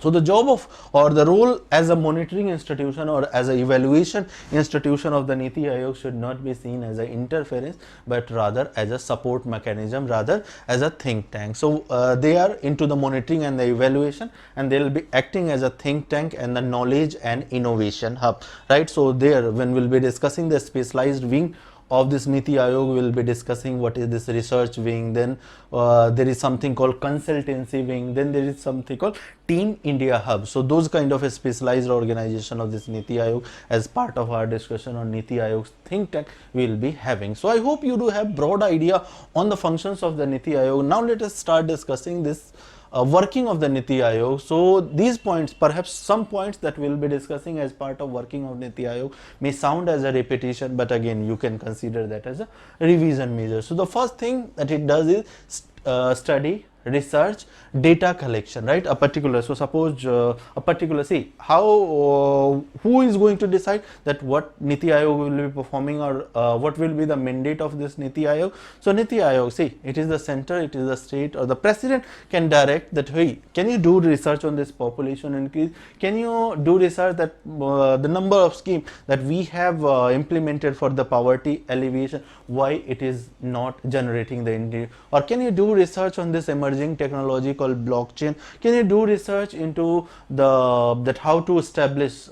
So the job of, or the role as a monitoring institution or as an evaluation institution of the Niti Aayog should not be seen as an interference, but rather as a support mechanism, rather as a think tank. So they are into the monitoring and the evaluation, and they will be acting as a think tank and the knowledge and innovation hub, right? So there, when we'll be discussing the specialized wing of this Niti Aayog, will be discussing what is this research wing, then there is something called consultancy wing, then there is something called Team India Hub. So those kind of a specialized organization of this Niti Aayog, as part of our discussion on Niti Aayog's think tank, we will be having. So I hope you do have broad idea on the functions of the Niti Aayog. Now let us start discussing this working of the Niti Aayog. So these points, perhaps some points that we will be discussing as part of working of Niti Aayog may sound as a repetition, but again you can consider that as a revision measure. So the first thing that it does is study, research, data collection, right? A particular, so suppose a particular, see how who is going to decide that what Niti Aayog will be performing, or what will be the mandate of this Niti Aayog. So Niti Aayog, see, it is the center, it is the state, or the president can direct that, hey, can you do research on this population increase, can you do research that the number of scheme that we have implemented for the poverty alleviation, why it is not generating the income, or can you do research on this emerging technology called blockchain, can you do research into that how to establish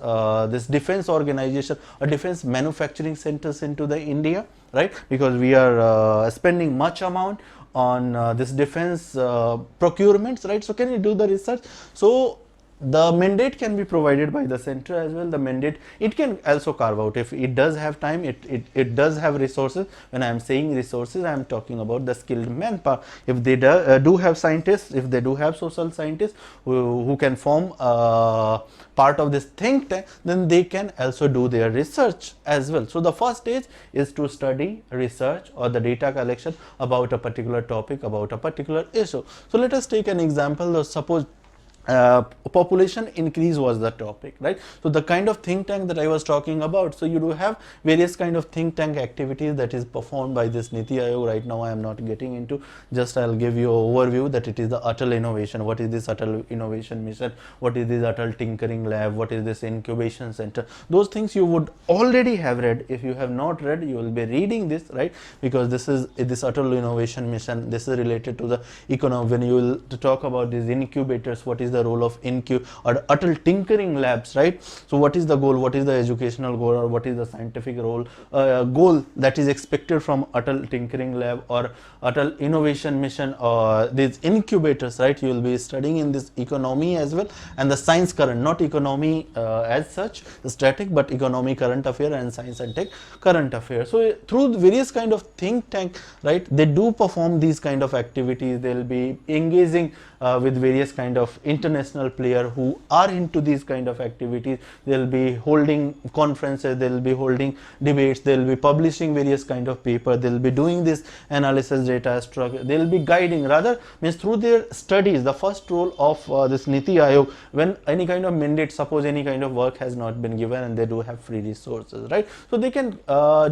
this defense organization or defense manufacturing centers into the India, right? Because we are spending much amount on this defense procurements, right? So can you do the research? So the mandate can be provided by the center as well. The mandate, it can also carve out, if it does have time, it does have resources. When I am saying resources, I am talking about the skilled manpower. If they do have scientists, if they do have social scientists who can form part of this think tank, then they can also do their research as well. So the first stage is to study, research, or the data collection about a particular topic, about a particular issue. So let us take an example. Suppose population increase was the topic, right? So the kind of think tank that I was talking about, so you do have various kind of think tank activities that is performed by this Niti Aayog. Right now I am not getting into, just I'll give you an overview that it is the Atal Innovation. What is this Atal Innovation Mission? What is this Atal Tinkering Lab? What is this Incubation Center? Those things you would already have read. If you have not read, you will be reading this, right? Because this is this Atal Innovation Mission. This is related to the economy. When you will talk about these incubators, what is the role of or Atal Tinkering Labs, right? So what is the goal, what is the educational goal, or what is the scientific goal that is expected from Atal Tinkering Lab or Atal Innovation Mission, or these incubators, right? You will be studying in this economy as well, and the science current, not economy as such static, but economy, current affair, and science and tech current affair. So through various kind of think tank, right, they do perform these kind of activities. They will be engaging with various kind of international player who are into these kind of activities. They'll be holding conferences, they'll be holding debates, they'll be publishing various kind of paper, they'll be doing this analysis data structure, they'll be guiding, rather means through their studies. The first role of this Niti Aayog, when any kind of mandate, suppose any kind of work has not been given and they do have free resources, right, so they can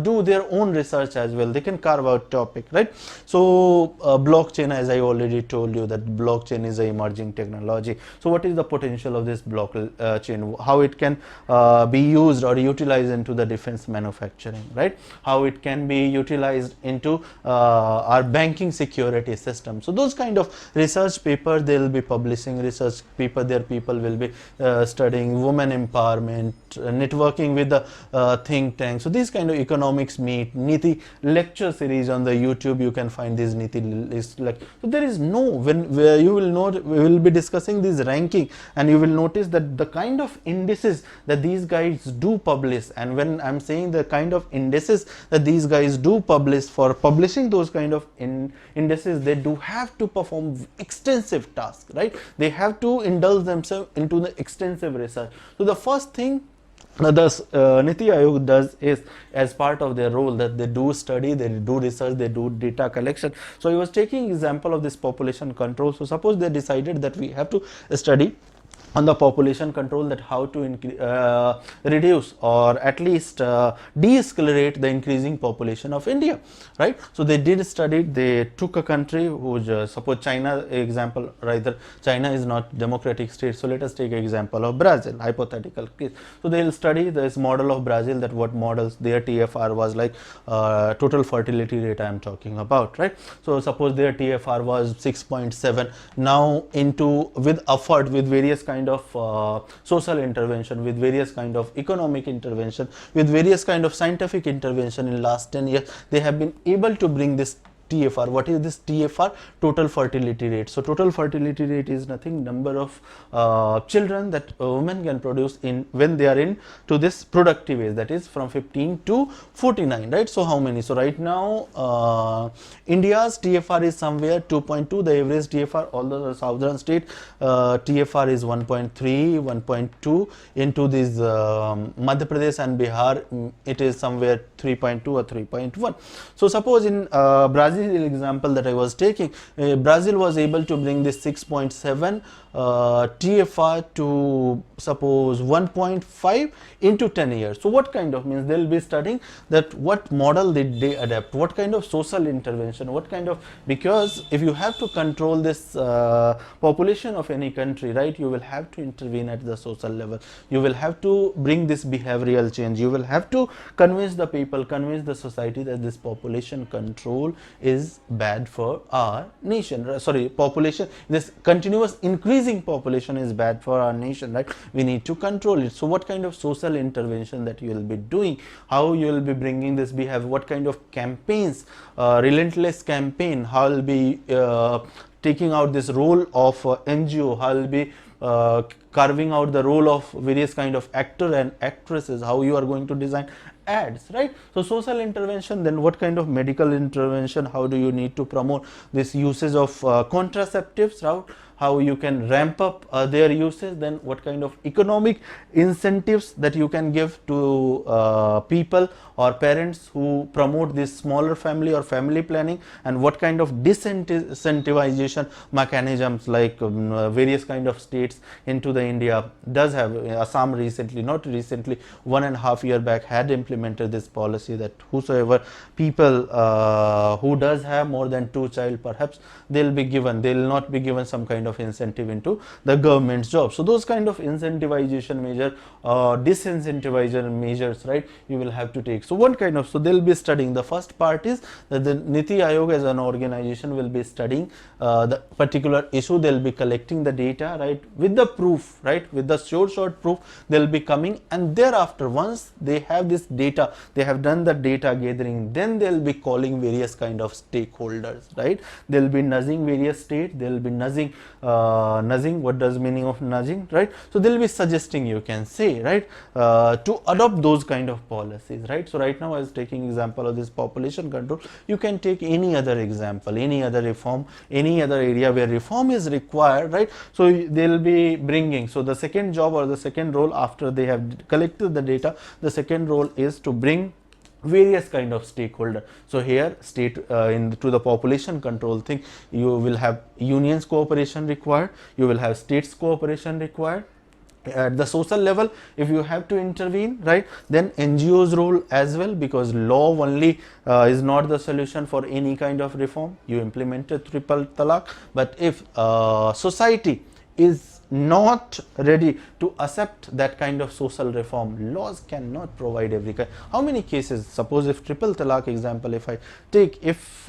do their own research as well, they can carve out topic, right. So blockchain, as I already told you, that blockchain is a emerging technology. So what is the potential of this blockchain, how it can be used or utilized into the defense manufacturing, right, how it can be utilized into our banking security system. So those kind of research paper they will be publishing, research paper their people will be studying women empowerment, networking with the think tank. So these kind of economics meet, Niti lecture series on the YouTube, you can find these Niti list. Like, so there is no, where you will know, we will be discussing this ranking, and you will notice that the kind of indices that these guys do publish, and when I'm saying the kind of indices that these guys do publish, for publishing those kind of indices, they do have to perform extensive tasks, right, they have to indulge themselves into the extensive research. So the first thing thus Niti Aayog does is, as part of their role, that they do study, they do research, they do data collection. So I was taking example of this population control. So suppose they decided that we have to study on the population control, that how to reduce or at least de-escalate the increasing population of India, right. So they did study, they took a country whose suppose China example, rather China is not democratic state, so let us take example of Brazil, hypothetical case. So they will study this model of Brazil, that what models their TFR was like, total fertility rate I am talking about, right. So suppose their TFR was 6.7, now into with effort, with various kind of social intervention, with various kind of economic intervention, with various kind of scientific intervention in last 10 years, they have been able to bring this TFR. What is this TFR? Total fertility rate. So total fertility rate is nothing, number of children that a woman can produce in when they are in to this productive age, that is from 15 to 49, right. So how many? So right now India's TFR is somewhere 2.2, the average TFR, although the southern state TFR is 1.3, 1.2, into this Madhya Pradesh and Bihar it is somewhere 3.2 or 3.1. So suppose in Brazil example that I was taking, Brazil was able to bring this 6.7 TFR to suppose 1.5 into 10 years. So what kind of, means they will be studying that what model did they adapt, what kind of social intervention, what kind of, because if you have to control this population of any country, right, you will have to intervene at the social level, you will have to bring this behavioral change, you will have to convince the people, convince the society that this population control is bad for our nation, sorry, population, this continuous increasing population is bad for our nation, right, we need to control it. So what kind of social intervention that you will be doing, how you will be bringing this behavior, what kind of campaigns, relentless campaign, how will be taking out this role of NGO, how will be carving out the role of various kind of actor and actresses, how you are going to design ads, right. So social intervention, then what kind of medical intervention, how do you need to promote this usage of contraceptives, right, how you can ramp up their usage, then what kind of economic incentives that you can give to people or parents who promote this smaller family or family planning, and what kind of disincentivization mechanisms, like various kind of states into the India does have. Assam recently, not recently, 1.5 years back had implemented this policy that whosoever people who does have more than 2 child, perhaps they will be given, they will not be given some kind of incentive into the government's job. So those kind of incentivization measure, disincentivization measures, right, you will have to take. So what kind of, so they will be studying, the first part is that the Niti Aayog as an organization will be studying the particular issue, they will be collecting the data, right, with the proof, right, with the short proof they will be coming, and thereafter once they have this data data, they have done the data gathering, then they'll be calling various kind of stakeholders, right? They'll be nudging various states, they'll be nudging, what does meaning of nudging, right? So they'll be suggesting, you can say, right, to adopt those kind of policies, right? So right now I was taking example of this population control. You can take any other example, any other reform, any other area where reform is required, right? So they'll be bringing, so the second job or the second role after they have collected the data, the second role is to bring various kind of stakeholder. So here state to the population control thing, you will have unions cooperation required, you will have states cooperation required. At the social level, if you have to intervene, right, then NGO's role as well, because law only is not the solution for any kind of reform. You implemented triple talaq, but if society is not ready to accept that kind of social reform, laws cannot provide every kind. How many cases, suppose if triple talaq example if I take, if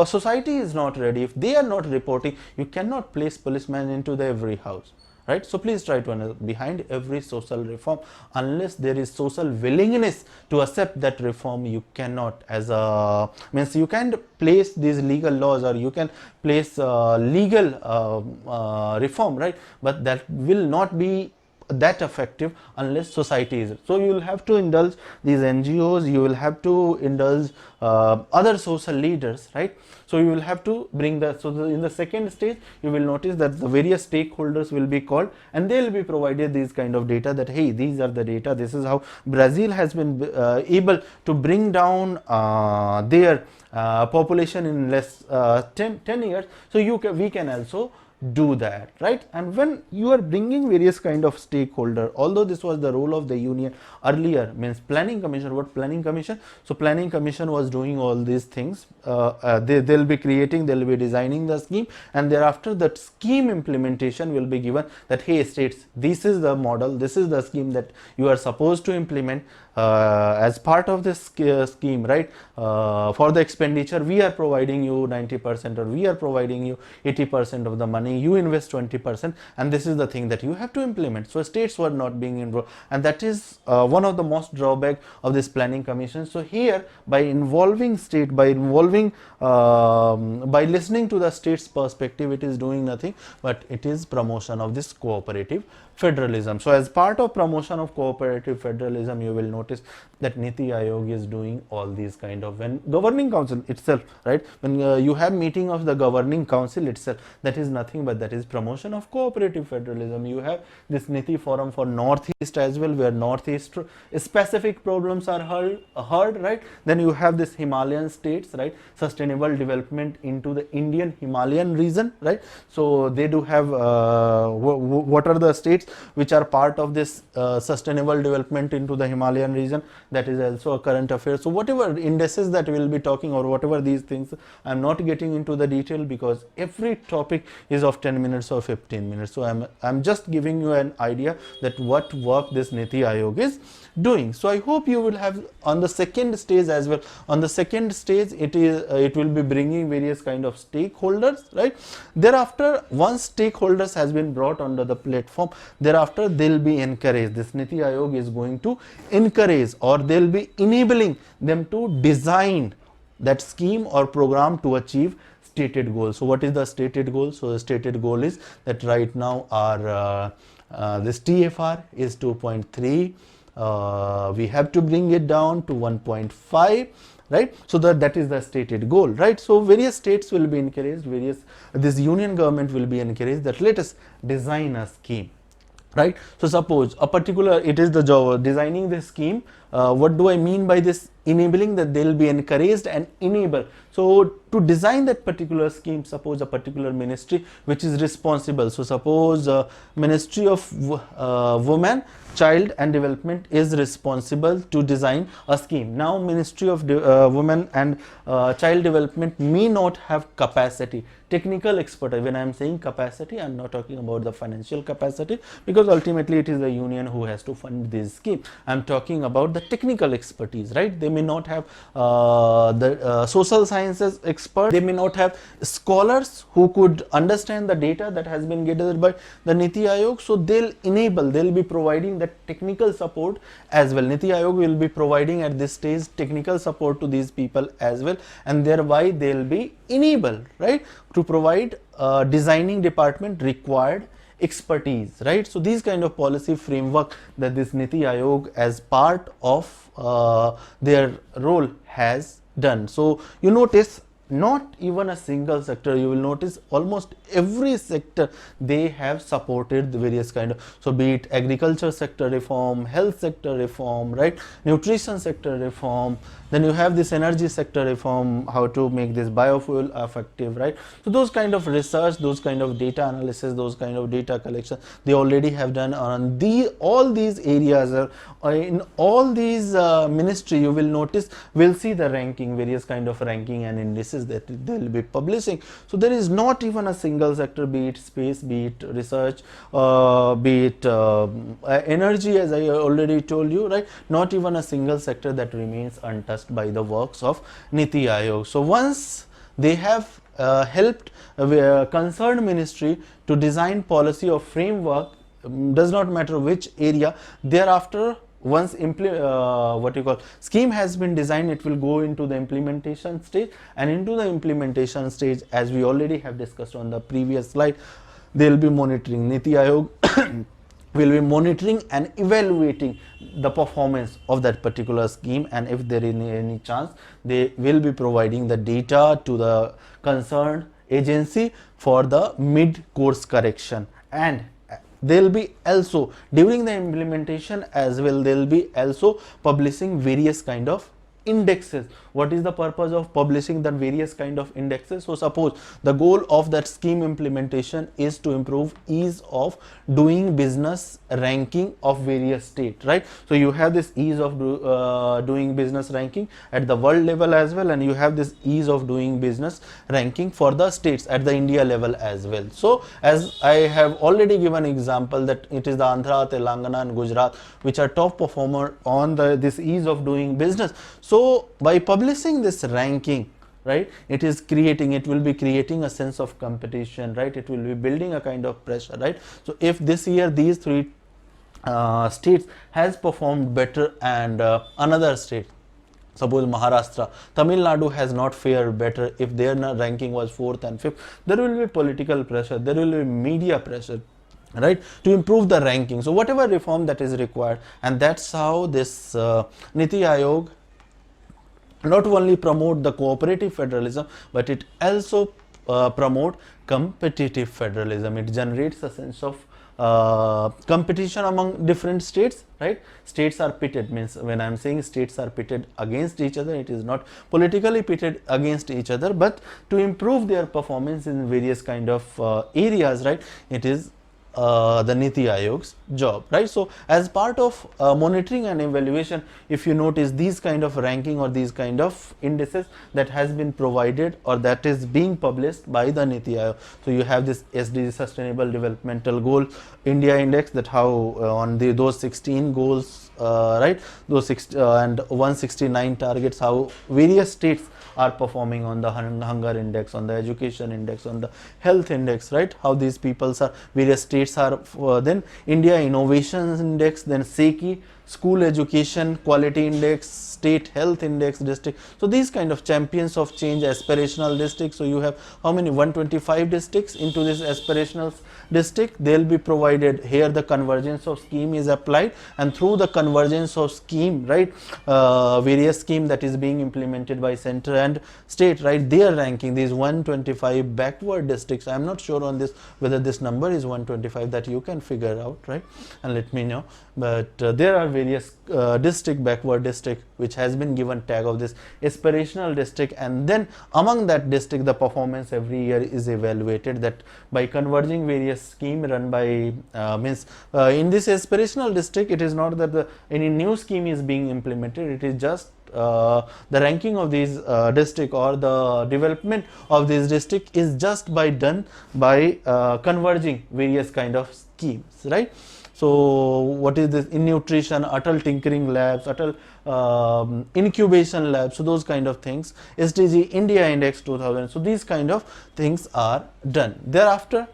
society is not ready, if they are not reporting, you cannot place policemen into the every house, right? So please try to understand, behind every social reform, unless there is social willingness to accept that reform, you cannot, as a means you can place these legal laws, or you can place legal reform, right? But that will not be that effective unless society is. So you will have to indulge these NGOs, you will have to indulge other social leaders, right? So you will have to bring the, so in the second stage you will notice that the various stakeholders will be called, and they will be provided these kind of data, that hey, these are the data, this is how Brazil has been able to bring down their population in less 10 years. So we can also do that, right? And when you are bringing various kind of stakeholder, although this was the role of the union earlier, means planning commission. What planning commission? So planning commission was doing all these things. They'll be creating, they'll be designing the scheme, and thereafter that scheme implementation will be given, that hey states, this is the model, this is the scheme that you are supposed to implement. As part of this scheme, right, for the expenditure we are providing you 90%, or we are providing you 80% of the money, you invest 20%, and this is the thing that you have to implement. So states were not being involved, and that is one of the most drawback of this planning commission. So here, by involving state, by involving by listening to the state's perspective, it is doing nothing but it is promotion of this cooperative federalism. So as part of promotion of cooperative federalism, you will notice that Niti Aayog is doing all these kind of, when governing council itself, right, when you have meeting of the governing council itself, that is nothing but that is promotion of cooperative federalism. You have this Niti forum for Northeast as well, where Northeast specific problems are heard, right? Then you have this Himalayan states, right, sustainable development into the Indian Himalayan region, right? So they do have what are the states which are part of this sustainable development into the Himalayan region, that is also a current affair. So whatever indices that we will be talking, or whatever these things, I am not getting into the detail, because every topic is of 10 minutes or 15 minutes. So I'm just giving you an idea that what work this Niti Aayog is doing. So I hope you will have on the second stage as well. On the second stage, it will be bringing various kind of stakeholders, right? Thereafter, once stakeholders has been brought under the platform, thereafter they'll be encouraged. This Niti Aayog is going to encourage, or they'll be enabling them to design that scheme or program to achieve stated goals. So what is the stated goal? So the stated goal is that right now our this TFR is 2.3. We have to bring it down to 1.5, right? So that is the stated goal, right? So various states will be encouraged, this union government will be encouraged that let us design a scheme, right? So suppose a particular, it is the job of designing the scheme. What do I mean by this? Enabling, that they will be encouraged and enable. So to design that particular scheme, suppose a particular ministry which is responsible. So suppose Ministry of Women, Child and Development is responsible to design a scheme. Now Ministry of Women and Child Development may not have capacity, technical expertise. When I am saying capacity, I am not talking about the financial capacity, because ultimately it is the union who has to fund this scheme. I am talking about the technical expertise, right? They may not have the social sciences expert, they may not have scholars who could understand the data that has been gathered by the Niti Aayog. So they'll be providing that technical support as well. Niti Aayog will be providing at this stage technical support to these people as well, and thereby they'll be enabled, right, to provide designing department required expertise, right. So these kind of policy framework that this Niti Aayog as part of their role has done. So you notice not even a single sector, you will notice almost every sector they have supported the various kind of, so be it agriculture sector reform, health sector reform, right, nutrition sector reform, then you have this energy sector reform, how to make this biofuel effective, right. So those kind of research, those kind of data analysis, those kind of data collection they already have done on all these areas. In all these ministry, you will notice, we'll see the ranking, various kind of ranking and indices that they'll be publishing. So there is not even a single sector, be it space, be it research, be it energy, as I already told you, right, not even a single sector that remains untouched by the works of Niti Aayog. So once they have helped concerned ministry to design policy or framework, does not matter which area, thereafter once scheme has been designed, it will go into the implementation stage, and into the implementation stage, as we already have discussed on the previous slide, they will be monitoring. Niti Aayog will be monitoring and evaluating the performance of that particular scheme, and if there is any chance, they will be providing the data to the concerned agency for the mid-course correction. And they'll be also during the implementation as well, they'll be also publishing various kind of indexes. What is the purpose of publishing that various kind of indexes? So suppose the goal of that scheme implementation is to improve ease of doing business ranking of various states, right. So you have this ease of doing business ranking at the world level as well, and you have this ease of doing business ranking for the states at the India level as well. So as I have already given example that it is the Andhra, Telangana and Gujarat which are top performer on this ease of doing business. So by publishing this ranking, right, it will be creating a sense of competition, right, it will be building a kind of pressure, right. So if this year these three states has performed better and another state, suppose Maharashtra, Tamil Nadu has not fared better, if their ranking was 4th and 5th, there will be political pressure, there will be media pressure, right, to improve the ranking. So whatever reform that is required, and that's how this Niti Aayog not only promote the cooperative federalism, but it also promote competitive federalism. It generates a sense of competition among different states, right. States are pitted, means when I am saying states are pitted against each other, it is not politically pitted against each other, but to improve their performance in various kind of areas, right. It is the Niti Aayog's job, right. So as part of monitoring and evaluation, if you notice these kind of ranking or these kind of indices that has been provided or that is being published by the Niti Aayog. So you have this SDG Sustainable Developmental Goal India Index, that how on those 16 goals, right, those and 169 targets, how various states are performing on the hunger index, on the education index, on the health index, right, how these peoples are, various states are, then India Innovations Index, then SECI, School Education Quality Index, State Health Index, district. So these kind of champions of change, aspirational districts. So you have how many, 125 districts into this aspirational district. They'll be provided here, the convergence of scheme is applied, and through the convergence of scheme, right, various scheme that is being implemented by center and state, right, they are ranking these 125 backward districts. I am not sure on this whether this number is 125, that you can figure out, right, and let me know. But there are various backward district which has been given tag of this aspirational district, and then among that district the performance every year is evaluated, that by converging various scheme run by in this aspirational district, it is not that any new scheme is being implemented, it is just the ranking of these district or the development of this district is just done by converging various kind of schemes, right. So what is this? In nutrition, Atal Tinkering Labs, Atal Incubation Labs, so those kind of things. SDG India Index 2000. So these kind of things are done. Thereafter,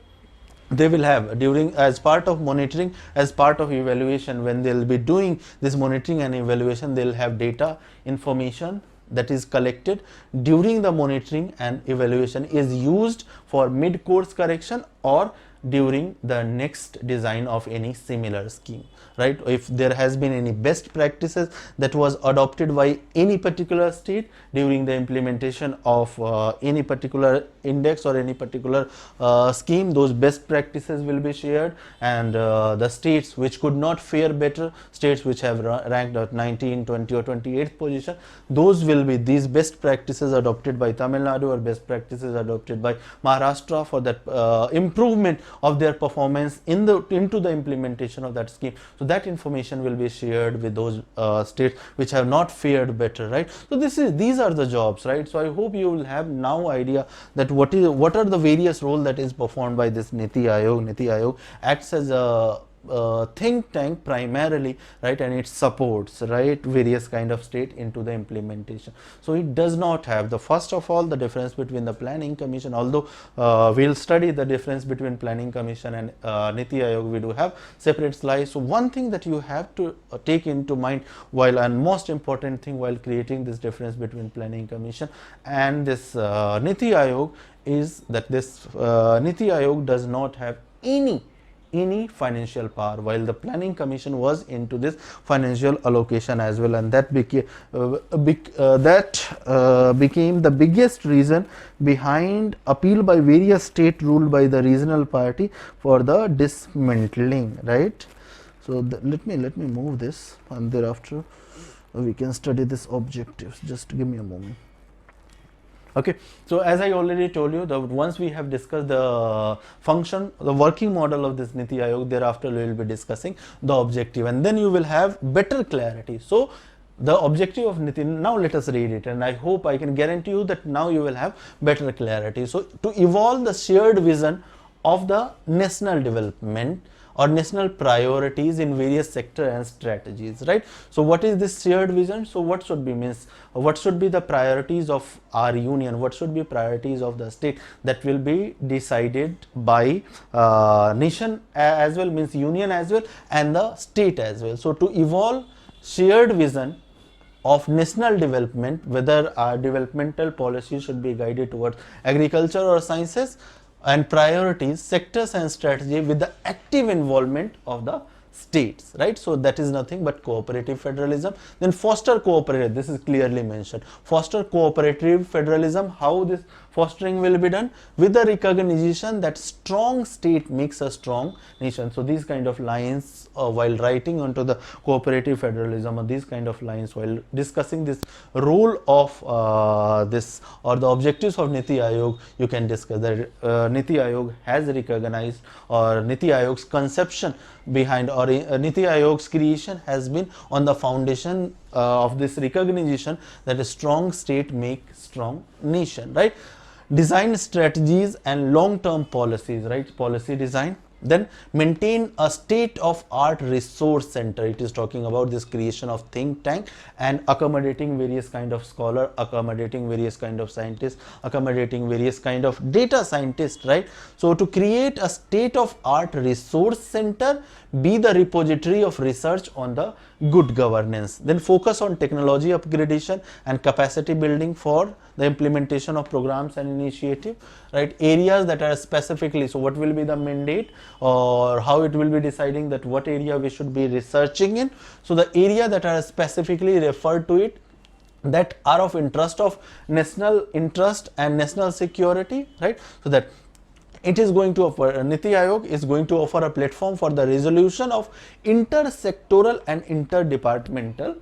they will have, during, as part of monitoring, as part of evaluation, when they'll be doing this monitoring and evaluation, they'll have data information that is collected during the monitoring and evaluation is used for mid-course correction or during the next design of any similar scheme, right? If there has been any best practices that was adopted by any particular state during the implementation of any particular index or any particular scheme, those best practices will be shared, and the states which could not fare better, states which have ranked at 19, 20 or 28th position, those will be these best practices adopted by Tamil Nadu or best practices adopted by Maharashtra for that improvement of their performance into the implementation of that scheme. So that information will be shared with those states which have not fared better, right? So these are the jobs, right? So I hope you will have now idea that what are the various role that is performed by this Niti Aayog. Niti Aayog acts as a think tank primarily, right, and it supports, right, various kind of state into the implementation. So it does not have the, first of all, the difference between the planning commission, although we'll study the difference between planning commission and Niti Aayog, we do have separate slides. So one thing that you have to take into mind while, and most important thing while creating this difference between planning commission and this Niti Aayog is that this Niti Aayog does not have any financial power, while the planning commission was into this financial allocation as well, and that became the biggest reason behind appeal by various state ruled by the regional party for the dismantling, right? So let me move this, and thereafter we can study this objectives. Just give me a moment. Okay, so as I already told you, that once we have discussed the function, the working model of this Niti Aayog, thereafter we will be discussing the objective, and then you will have better clarity. So the objective of Niti, now let us read it, and I hope, I can guarantee you that now you will have better clarity. So to evolve the shared vision of the national development or national priorities in various sector and strategies, right? So what is this shared vision? So what should be means, what should be the priorities of our union, what should be priorities of the state, that will be decided by nation as well, means union as well, and the state as well. So to evolve shared vision of national development, whether our developmental policies should be guided towards agriculture or sciences, and priorities, sectors and strategy with the active involvement of the states, right? So that is nothing but cooperative federalism. Then foster cooperative, this is clearly mentioned, foster cooperative federalism. How this fostering will be done? With the recognition that strong state makes a strong nation. So these kind of lines while writing onto the cooperative federalism, or these kind of lines while discussing this role of this or the objectives of Niti Aayog, you can discuss that Niti Aayog has recognized, or Niti Aayog's conception behind, or Niti Aayog's creation has been on the foundation of this recognition that a strong state make strong nation, right? Design strategies and long-term policies, right? Policy design. Then maintain a state-of-art resource center. It is talking about this creation of think tank and accommodating various kind of scholar, accommodating various kind of scientists, accommodating various kind of data scientists, right? So to create a state-of-art resource center, be the repository of research on the good governance. Then focus on technology upgradation and capacity building for the implementation of programs and initiative, right? Areas that are specifically, so what will be the mandate, or how it will be deciding that what area we should be researching in. So the area that are specifically referred to it, that are of interest of national interest and national security, right? So that it is going to offer, Niti Aayog is going to offer a platform for the resolution of intersectoral and interdepartmental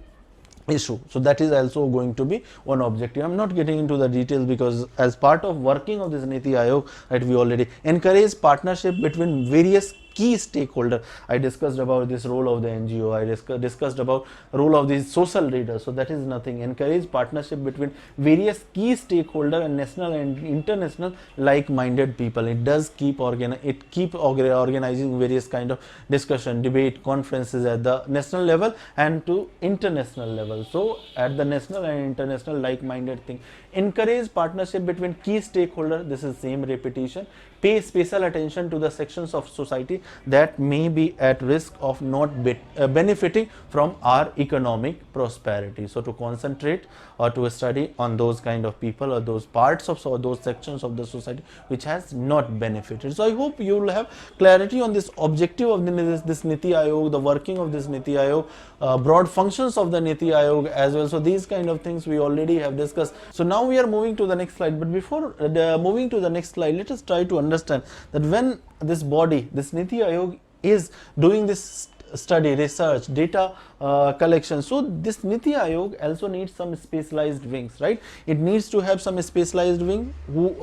issue. So that is also going to be one objective. I'm not getting into the details because as part of working of this Niti Aayog, right, we already encourage partnership between various key stakeholder. I discussed about this role of the NGO. I discussed about role of these social leaders. So that is nothing. Encourage partnership between various key stakeholder and national and international like-minded people. It does keep organizing various kind of discussion, debate, conferences at the national level and to international level. So at the national and international like-minded thing. Encourage partnership between key stakeholders. This is same repetition. Pay special attention to the sections of society that may be at risk of not benefiting from our economic prosperity. So to concentrate or to study on those kind of people or those parts of or those sections of the society which has not benefited. So I hope you will have clarity on this objective of this Niti Aayog, the working of this Niti Aayog, broad functions of the Niti Aayog as well. So these kind of things we already have discussed. So now we are moving to the next slide, but before moving to the next slide, let us try to understand that when this body, this Niti Aayog, is doing this study, research, data collection, so this Niti Aayog also needs some specialized wings, right? It needs to have some specialized wing who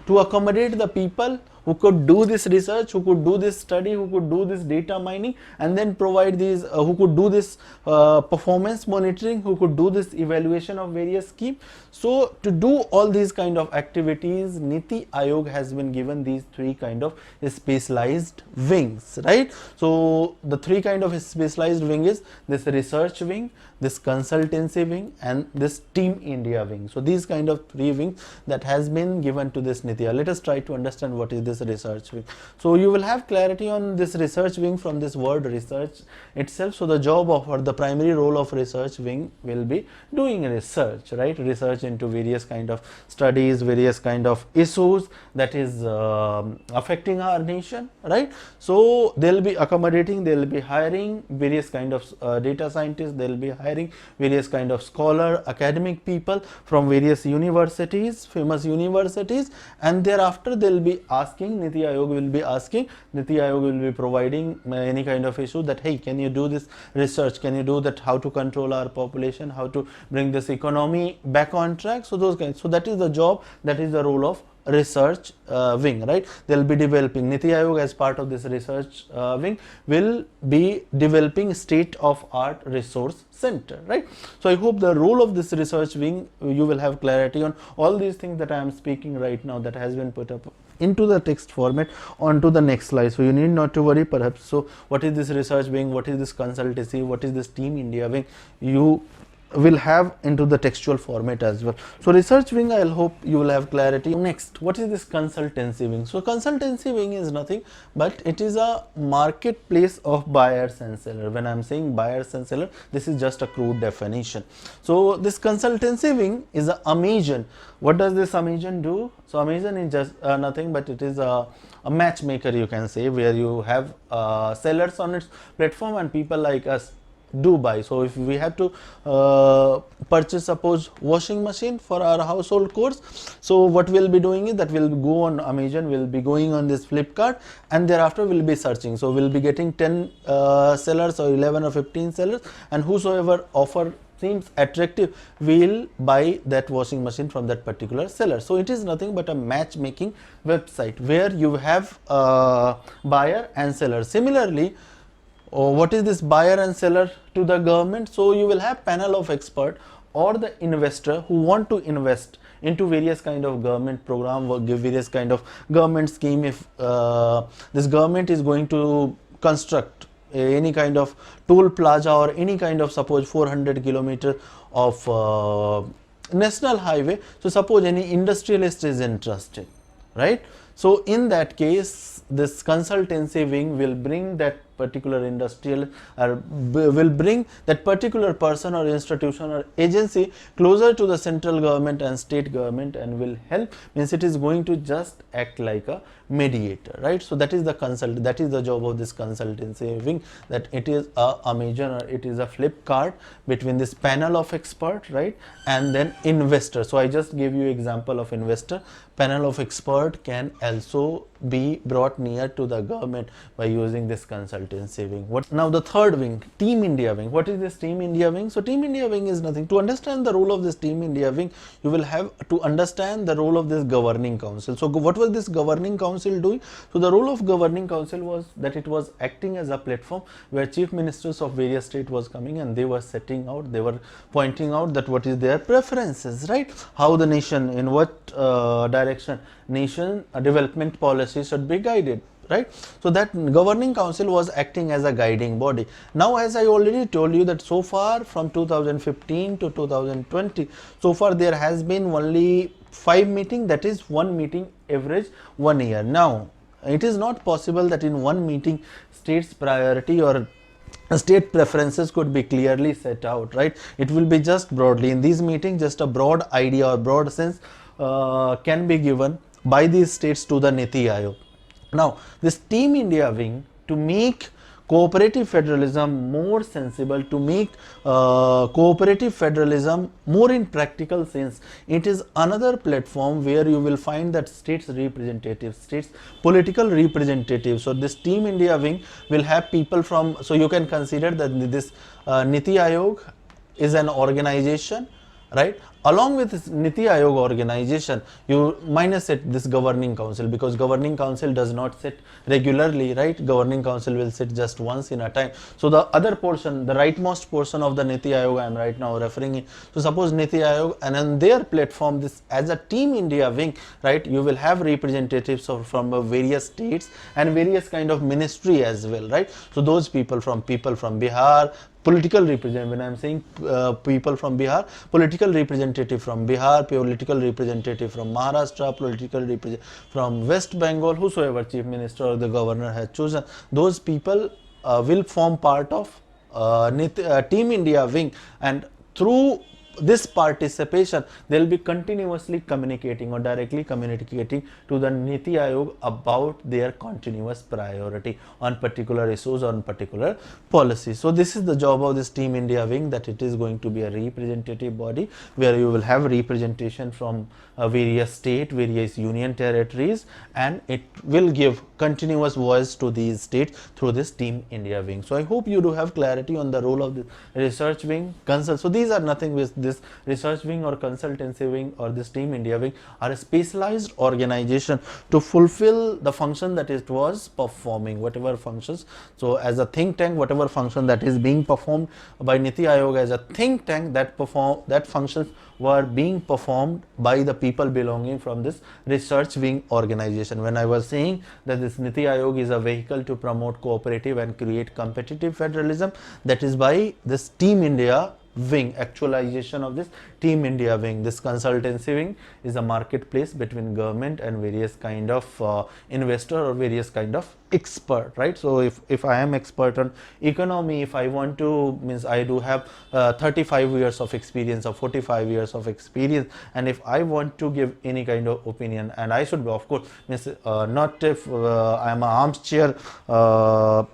to accommodate the people who could do this research, who could do this study, who could do this data mining, and then provide these, who could do this performance monitoring, who could do this evaluation of various schemes. So to do all these kind of activities, Niti Aayog has been given these three kind of specialized wings, right? So the three kind of specialized wing is this research wing, this consultancy wing, and this Team India wing. So these kind of three wings that has been given to this Niti Aayog. Let us try to understand what is this research wing. So you will have clarity on this research wing from this word research itself. So the job of or the primary role of research wing will be doing research, right? Research into various kind of studies, various kind of issues that is affecting our nation, right? So they'll be accommodating, they'll be hiring various kind of data scientists, they'll be hiring various kind of scholar, academic people from various universities, famous universities, and thereafter they'll be asking, Niti Aayog will be asking, Niti Aayog will be providing any kind of issue that, hey, can you do this research, can you do that, how to control our population, how to bring this economy back on track. So those kinds, so that is the job, that is the role of research wing, right? They'll be developing, Niti Aayog as part of this research wing will be developing state of art resource center, right? So I hope the role of this research wing, you will have clarity on all these things that I am speaking right now, that has been put up into the text format onto the next slide. So you need not to worry perhaps. So what is this research wing, what is this consultancy, what is this Team India wing, you will have into the textual format as well. So research wing, I'll hope you will have clarity. Next, what is this consultancy wing? So consultancy wing is nothing but it is a marketplace of buyers and sellers. When I'm saying buyers and sellers, this is just a crude definition. So this consultancy wing is a Amazon. What does this Amazon do? So Amazon is just nothing but it is a matchmaker, you can say, where you have sellers on its platform and people like us do buy. So if we have to purchase, suppose, washing machine for our household chores, so what we'll be doing is that we'll go on Amazon, we'll be going on this Flipkart, and thereafter we'll be searching. So we'll be getting 10 sellers or 11 or 15 sellers, and whosoever offer seems attractive, we'll buy that washing machine from that particular seller. So it is nothing but a matchmaking website where you have buyer and seller. Similarly, what is this buyer and seller to the government? So you will have panel of expert or the investor who want to invest into various kind of government program or give various kind of government scheme. If this government is going to construct any kind of toll plaza or any kind of, suppose, 400 kilometer of national highway, so suppose any industrialist is interested, right? So in that case, this consultancy wing will bring that particular industrial or will bring that particular person or institution or agency closer to the central government and state government and will help, means it is going to just act like a mediator, right? So that is the that is the job of this consultancy wing, that it is a Amazon or it is a Flipkart between this panel of expert, right, and then investor. So I just gave you example of investor panel of expert can also be brought near to the government by using this consultancy wing. What now the third wing, Team India wing. What is this Team India wing? So Team India wing is nothing. To understand the role of this Team India wing, you will have to understand the role of this governing council. So what was this governing council doing? So the role of governing council was that it was acting as a platform where chief ministers of various states was coming, and they were setting out, they were pointing out that what is their preferences, right? How the nation, in what direction nation development policy should be guided, right? So that governing council was acting as a guiding body. Now, as I already told you that so far from 2015 to 2020, so far there has been only 5 meetings, that is 1 meeting average 1 year. Now, it is not possible that in 1 meeting state's priority or state preferences could be clearly set out, right? It will be just broadly in these meetings, just a broad idea or broad sense can be given by these states to the Niti Aayog. Now, this Team India wing, to make cooperative federalism more sensible, to make cooperative federalism more in practical sense, it is another platform where you will find that states representatives, states political representatives. So this Team India wing will have people from, so you can consider that this Niti Aayog is an organization, right? Along with this Niti Aayog organization, you minus set this governing council, because governing council does not sit regularly, right? Governing council will sit just once in a time. So the other portion, the rightmost portion of the Niti Aayog I am right now referring it. So suppose Niti Aayog, and on their platform, this as a Team India wing, right? You will have representatives from various states and various kind of ministry as well, right? So those people from Bihar, political representative, when I am saying people from Bihar, political representative from Bihar, political representative from Maharashtra, political representative from West Bengal, whosoever chief minister or the governor has chosen, those people will form part of Team India wing, and through this participation, they will be continuously communicating or directly communicating to the Niti Aayog about their continuous priority on particular issues, on particular policies. So this is the job of this Team India wing, that it is going to be a representative body where you will have representation from various state, various union territories, and it will give continuous voice to these states through this Team India wing. So I hope you do have clarity on the role of the research wing, consult. So these are nothing with this research wing or consultancy wing or this Team India wing are a specialized organization to fulfill the function that it was performing, whatever functions. So as a think tank, whatever function that is being performed by Niti Aayog as a think tank, that functions were being performed by the people belonging from this research wing organization. When I was saying that this Niti Aayog is a vehicle to promote cooperative and create competitive federalism, that is by this Team India wing, actualization of this Team India wing. This consultancy wing is a marketplace between government and various kind of investor or various kind of expert, right? So if I am expert on economy, if I want to, means I do have 35 years of experience or 45 years of experience, and if I want to give any kind of opinion, and I should be, of course, means not if I am an armchair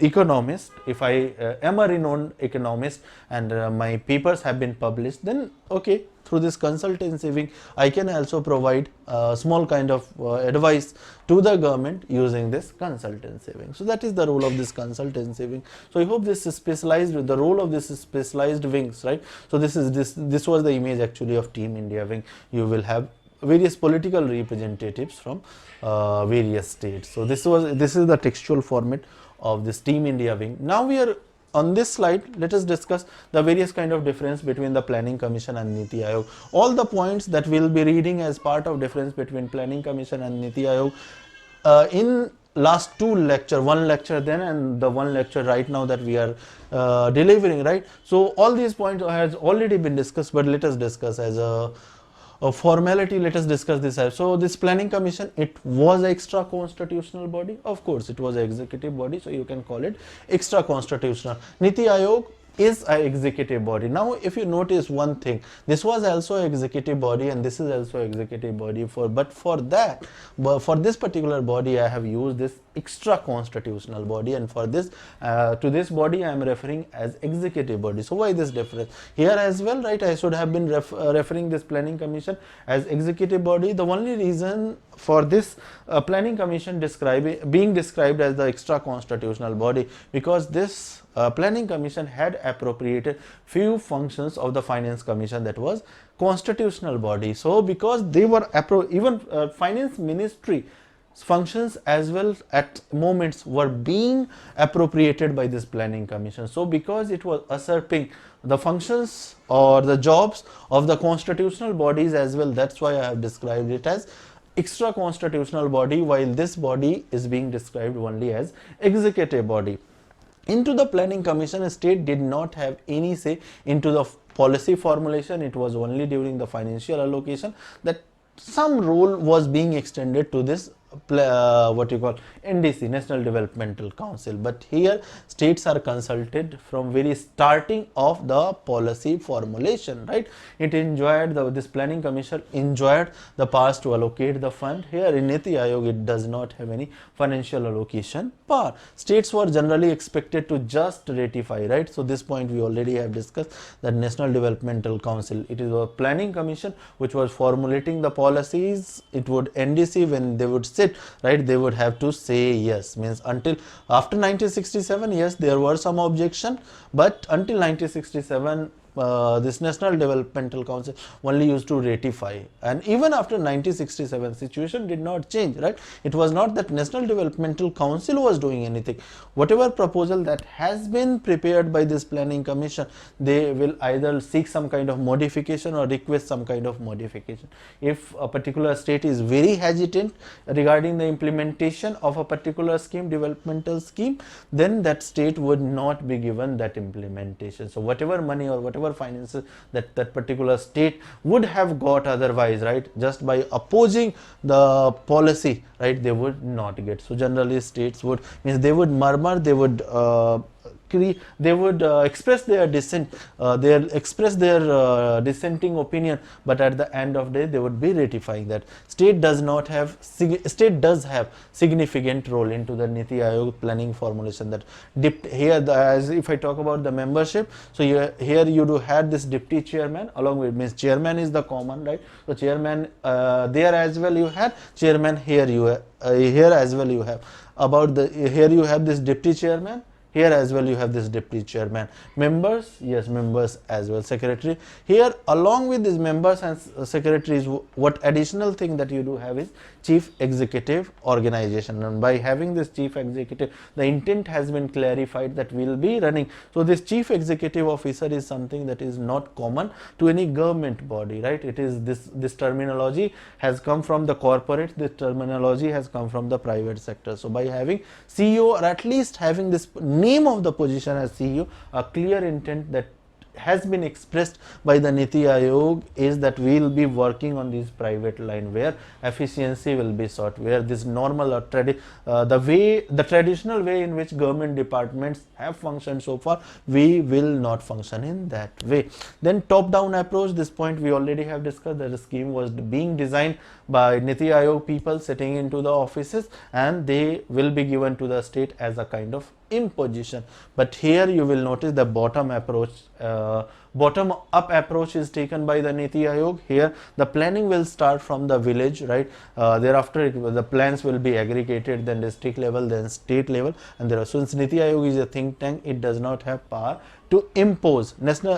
economist, if I am a renowned economist and my papers have been published, then okay, through this consultancy wing, I can also provide small kind of advice to the government using this consultancy wing. So that is the role of this consultancy wing. So I hope this is specialized with the role of this specialized wings, right? So this was the image actually of Team India wing. You will have various political representatives from various states. So this is the textual format of this Team India wing. Now we are on this slide, let us discuss the various kind of difference between the Planning Commission and Niti Aayog. All the points that we will be reading as part of difference between Planning Commission and Niti Aayog in last two lecture, one lecture then and the one lecture right now that we are delivering, right? So all these points has already been discussed, but let us discuss as a formality, let us discuss this. So this Planning Commission, it was an extra constitutional body. Of course, it was an executive body, so you can call it extra constitutional. Niti Aayog is a executive body. Now if you notice one thing, this was also an executive body and this is also executive body, but for this particular body I have used this extra constitutional body, and for this to this body I am referring as executive body. So why this difference here as well, right? I should have been referring this planning commission as executive body. The only reason for this planning commission being described as the extra constitutional body, because this planning commission had appropriated few functions of the finance commission, that was constitutional body. So because they were even finance ministry functions as well at moments were being appropriated by this planning commission. So because it was usurping the functions or the jobs of the constitutional bodies as well, that's why I have described it as extra constitutional body, while this body is being described only as executive body. Into the planning commission, state did not have any say into the policy formulation. It was only during the financial allocation that some role was being extended to this what you call NDC, National Developmental Council. But here states are consulted from very starting of the policy formulation, right? It enjoyed this planning commission enjoyed the powers to allocate the fund. Here in Niti Aayog it does not have any financial allocation power. States were generally expected to just ratify, right? So this point we already have discussed, that National Developmental Council, it is a planning commission which was formulating the policies. It would NDC, when they would sit, right, they would have to say yes. Means until after 1967, yes, there were some objection, but until 1967 this National Developmental Council only used to ratify, and even after 1967 situation did not change, right? It was not that National Developmental Council was doing anything. Whatever proposal that has been prepared by this planning commission, they will either seek some kind of modification or request some kind of modification. If a particular state is very hesitant regarding the implementation of a particular scheme, developmental scheme, then that state would not be given that implementation. So whatever money or whatever finances that particular state would have got otherwise, right, just by opposing the policy, right, they would not get. So generally states would, means they would murmur, they would express their dissent, dissenting opinion, but at the end of the day they would be ratifying that. State does have significant role into the Niti Aayog planning formulation. That here, as if I talk about the membership, so here you do have this deputy chairman, along with, means chairman is the common, right? So chairman there as well you had chairman, here as well you have about the, here you have this deputy chairman, here as well you have this deputy chairman. Members, yes, members as well. Secretary, here along with these members and secretaries, what additional thing that you do have is chief executive organization, and by having this chief executive, the intent has been clarified that we will be running. So this chief executive officer is something that is not common to any government body, right? It is this terminology has come from the corporate, this terminology has come from the private sector. So by having CEO, or at least having this name of the position as CEO, a clear intent that has been expressed by the Niti Aayog is that we will be working on this private line where efficiency will be sought, where this normal or the traditional way in which government departments have functioned so far, we will not function in that way. Then top down approach, this point we already have discussed, that the scheme was being designed by Niti Aayog people sitting into the offices, and they will be given to the state as a kind of imposition. But here you will notice the bottom approach, bottom up approach is taken by the Niti Aayog. Here the planning will start from the village, right? Thereafter the plans will be aggregated, then district level, then state level, and there are, since Niti Aayog is a think tank, it does not have power to impose.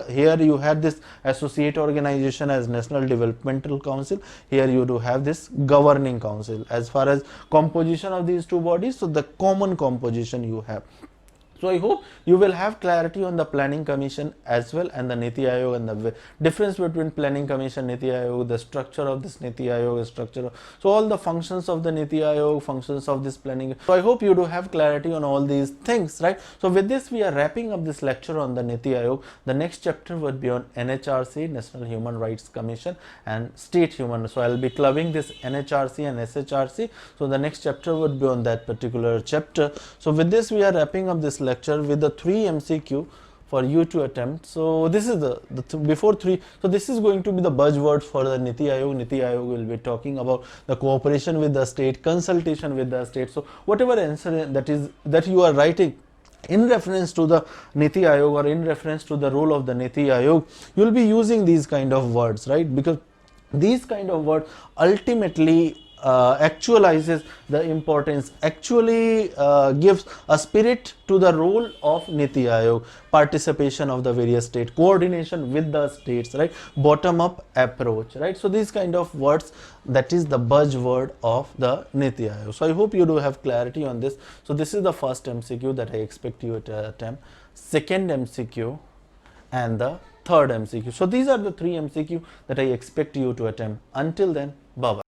Here you had this associate organization as National Developmental Council, here you do have this governing council. As far as composition of these two bodies, so the common composition you have. So I hope you will have clarity on the planning commission as well, and the Niti Aayog, and the difference between planning commission, Niti Aayog, the structure of this Niti Aayog, so all the functions of the Niti Aayog, functions of this planning. So I hope you do have clarity on all these things, right? So with this we are wrapping up this lecture on the Niti Aayog. The next chapter would be on NHRC, National Human Rights Commission, and State Human. So I will be clubbing this NHRC and SHRC. So the next chapter would be on that particular chapter. So with this we are wrapping up this lecture with the 3 MCQ for you to attempt. So this is before 3. So this is going to be the buzzwords for the Niti Aayog. Niti Aayog will be talking about the cooperation with the state, consultation with the state. So whatever answer that you are writing in reference to the Niti Aayog or in reference to the role of the Niti Aayog, you will be using these kind of words, right? Because these kind of words ultimately actualizes the importance, actually gives a spirit to the role of Niti Aayog, participation of the various state, coordination with the states, right? Bottom up approach, right? So these kind of words, that is the buzzword of the Niti Aayog. So I hope you do have clarity on this. So this is the first MCQ that I expect you to attempt, second MCQ and the third MCQ. So these are the 3 MCQ that I expect you to attempt. Until then, bye bye.